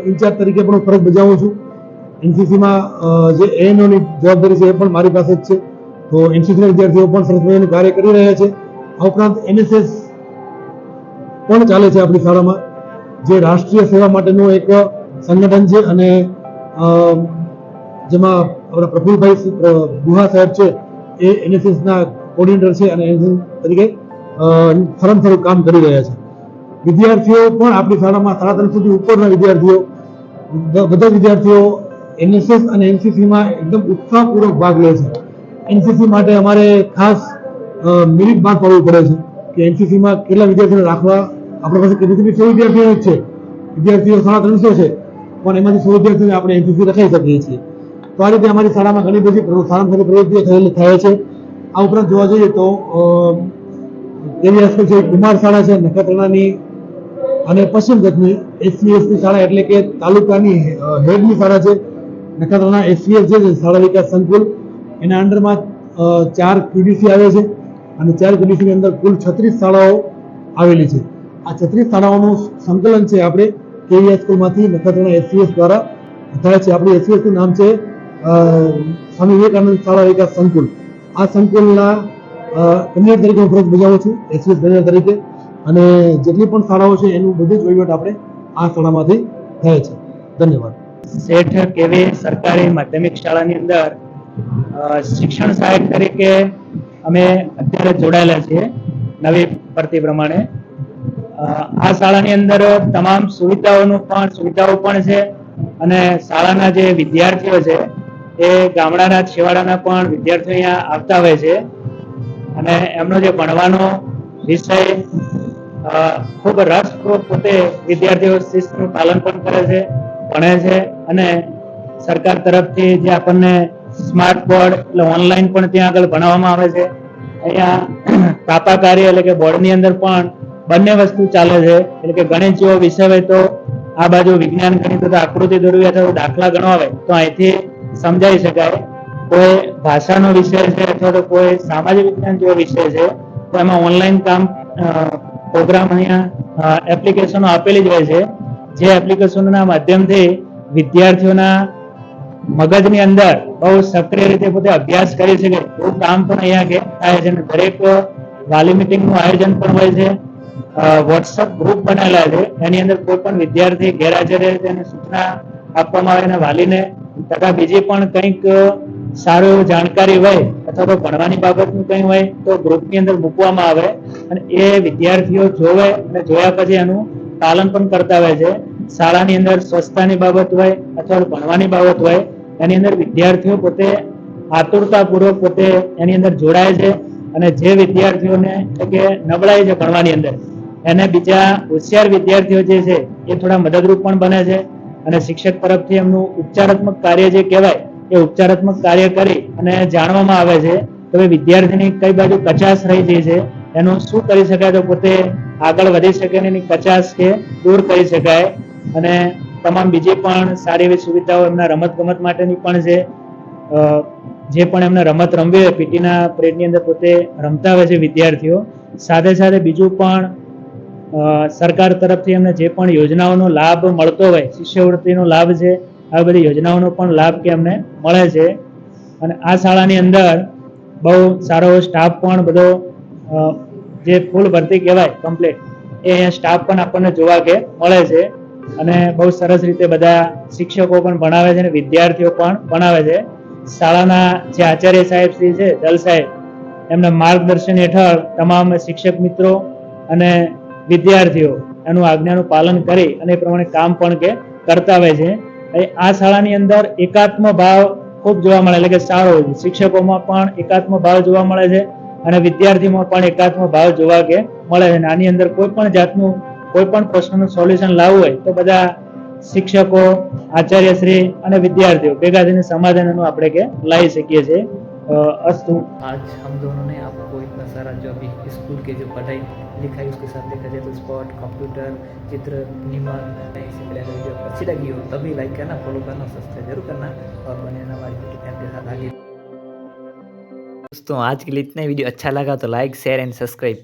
Speaker 6: ઇન્ચાર્જ તરીકે પણ હું ફરજ બજાવું છું. એનસીસીમાં જે એએનઓની જવાબદારી છે એ પણ મારી પાસે જ છે. તો એનસીસીના વિદ્યાર્થીઓ પણ સરસ મજાનું કાર્ય કરી રહ્યા છે. આ ઉપરાંત એનએસએસ પણ ચાલે છે આપણી શાળામાં, જે રાષ્ટ્રીય સેવા માટેનું એક સંગઠન છે અને જેમાં આપણા પ્રફુલભાઈ ગુહા સાહેબ છે એ એનએસએસના કોર્ડિનેટર છે અને એનએસએસ તરીકે સારામાં કામ કરી રહ્યા છે. વિદ્યાર્થીઓ પણ આપણી શાળામાં 350 થી ઉપરના વિદ્યાર્થીઓ, બધા વિદ્યાર્થીઓ એનએસએસ અને એનસીસીમાં એકદમ ઉત્સાહપૂર્વક ભાગ લે છે. એનસીસી માટે અમારે ખાસ મિનિટ બહાર પાડવું પડે છે કે એનસીસીમાં કેટલા વિદ્યાર્થીઓને રાખવા. આપણા પાસે કેટલી 100 વિદ્યાર્થીઓ જ છે, વિદ્યાર્થીઓ 350 છે, પણ એમાંથી 100 વિદ્યાર્થીઓને આપણે એનસીસી રખાઈ શકીએ છીએ. તો આ રીતે અમારી શાળામાં ઘણી બધી સારામાં સારી પ્રવૃત્તિઓ થાય છે. આ ઉપરાંત જોવા જઈએ તો કેવી હાઈસ્કૂલ છે, કુમાર શાળા છે નખત્રાણાની અને પશ્ચિમ કચ્છની એસસીએસની શાળા એટલે કે તાલુકાની હેડની શાળા છે. નખત્રાણા એસસીએસ જે છે શાળા વિકાસ સંકુલ, એના અંડરમાં 4 ક્યુડીસી આવે છે અને 4 ક્યુડીસીની અંદર કુલ 36 શાળાઓ આવેલી છે. આ 36 શાળાઓનું સંકલન છે આપણે કેવી હાઈસ્કૂલમાંથી નખત્રાણા એસસીએસ દ્વારા થાય છે. આપણી એસસીએસનું નામ છે સ્વામી વિવેકાનંદ શાળા વિકાસ સંકુલ. આ સંકુલના કન્વીનર તરીકે હું ફરજ બજાવું છું, એસસીએસ કન્વીનર તરીકે. અને જેટલી પણ શાળાઓ છે એનું બધું જ વહીવટ આપણે આ શાળામાંથી થાય છે. ધન્યવાદ.
Speaker 4: શેઠ કેવી સરકારી માધ્યમિક શાળાની અંદર શિક્ષણ સહાયક તરીકે અમે અત્યારે જોડાયેલા છીએ નવી ભરતી પ્રમાણે. આ શાળાની અંદર તમામ સુવિધાઓ પણ છે અને શાળાના જે વિદ્યાર્થીઓ છે એ ગામડાના છેવાડાના પણ વિદ્યાર્થીઓ અહીંયા આવતા હોય છે અને એમનો જે ભણવાનો વિષય ખૂબ રસપ્રદ પોતે વિદ્યાર્થીઓ શિસ્તનું પાલન પણ કરે છે, ભણે છે અને સરકાર તરફથી જે આપણને સ્માર્ટ બોર્ડ એટલે ઓનલાઈન પણ ત્યાં આગળ ભણાવવામાં આવે છે. અહીંયા તાપા કાર્ય એટલે કે બોર્ડની અંદર પણ બંને વસ્તુ ચાલે છે. એટલે કે ગણિત જેવો વિષય હોય તો આ બાજુ વિજ્ઞાન ગણિત તો આકૃતિ દોરવી અથવા દાખલા ગણવા હોય તો અહીંથી સમજાઈ શકાય. કોઈ ભાષાનો વિષય છે અથવા તો કોઈ સામાજિક વિજ્ઞાન જેવો વિષય છે તો એમાં ઓનલાઈન કામ પ્રોગ્રામ અહીંયા એપ્લિકેશનો આપેલી જ હોય છે. જે એપ્લિકેશનોના માધ્યમથી વિદ્યાર્થીઓના મગજની અંદર બહુ સક્રિય રીતે પોતે અભ્યાસ કરી શકે એવું કામ પણ અહીંયા થાય છે. દરેક વાલી મિટિંગનું આયોજન પણ હોય છે. વોટ્સઅપ ગ્રુપ બનાવેલા છે, એની અંદર કોઈ પણ વિદ્યાર્થી ગેરહાજર રહે તેને સૂચના આપવામાં આવે અને વાલીને તથા બીજી પણ કંઈક સારું એવું જાણકારી હોય અથવા તો ભણવાની બાબતનું કંઈ હોય તો ગ્રુપની અંદર મૂકવામાં આવે અને એ વિદ્યાર્થીઓ જોવે અને જોયા પછી એનું પાલન પણ કરતા હોય છે. શાળાની અંદર સ્વચ્છતાની બાબત હોય અથવા ભણવાની બાબત હોય એની અંદર વિદ્યાર્થીઓ પોતે આતુરતાપૂર્વક પોતે એની અંદર જોડાય છે અને જે વિદ્યાર્થીઓને કે નબળાઈ છે ભણવાની અંદર એને બીજા હોશિયાર વિદ્યાર્થીઓ જે છે એ થોડા મદદરૂપ પણ બને છે અને શિક્ષક તરફથી એમનું ઉપચારાત્મક કાર્ય જે કહેવાય એ ઉપચારાત્મક કાર્ય કરી અને જાણવામાં આવે છે કે ભાઈ વિદ્યાર્થીની કઈ બાજુ કચાશ રહી ગઈ છે, એનું શું કરી શકાય તો પોતે આગળ વધી શકે અને એની કચાશ કે દૂર કરી શકાય. અને તમામ બીજી પણ સારી એવી સુવિધાઓ એમના રમત ગમત માટેની પણ છે. જે પણ એમને રમત રમવી હોય પીટીના પીરિયડની અંદર પોતે રમતા હોય છે વિદ્યાર્થીઓ. સાથે સાથે બીજું પણ સરકાર તરફથી એમને જે પણ યોજનાઓનો લાભ મળતો હોય, શિષ્યવૃત્તિનો લાભ છે, આ બધી યોજનાઓનો પણ લાભ કે અમને મળે છે. અને આ શાળાની અંદર બહુ સારો સ્ટાફ પણ બધો જે ફૂલ ભરતી કહેવાય કમ્પ્લીટ એ અહીંયા સ્ટાફ પણ આપણને જોવા કે મળે છે. અને બહુ સરસ રીતે બધા શિક્ષકો પણ ભણાવે છે અને વિદ્યાર્થીઓ પણ ભણાવે છે. શાળાના જે આચાર્ય સાહેબ શ્રી છે દલ સાહેબ, એમના માર્ગદર્શન હેઠળ તમામ શિક્ષક મિત્રો અને વિદ્યાર્થીઓ એનું આજ્ઞાનું પાલન કરી અને એ પ્રમાણે કામ પણ કે કરતા હોય છે. આ શાળાની અંદર એકાત્મ ભાવ ખૂબ જોવા મળે, એટલે કે સારો શિક્ષકોમાં પણ એકાત્મ ભાવ જોવા મળે છે અને વિદ્યાર્થીમાં પણ એકાત્મ ભાવ જોવા કે મળે છે. આની અંદર કોઈ પણ જાતનું કોઈ પણ પ્રશ્નનું સોલ્યુશન લાવવું હોય તો બધા શિક્ષકો, આચાર્યશ્રી અને વિદ્યાર્થીઓ ભેગા થઈને સમાધાન એનું આપણે કે લાવી શકીએ છીએ. अस्तु।
Speaker 1: आज हम दोनों ने आपको इतना सारा जो अभी स्कूल के जो पढ़ाई लिखाई उसके साथ देखा जाए तो स्पोर्ट, कंप्यूटर, चित्र निर्माण इससे पहले अगर वीडियो अच्छी लगी हो तभी लाइक करना, फॉलो करना, सब्सक्राइब जरूर करना और बने रहना हमारी यूट्यूब चैनल के साथ आगे। दोस्तों आज के लिए इतना वीडियो अच्छा लगा तो लाइक, शेयर एंड सब्सक्राइब।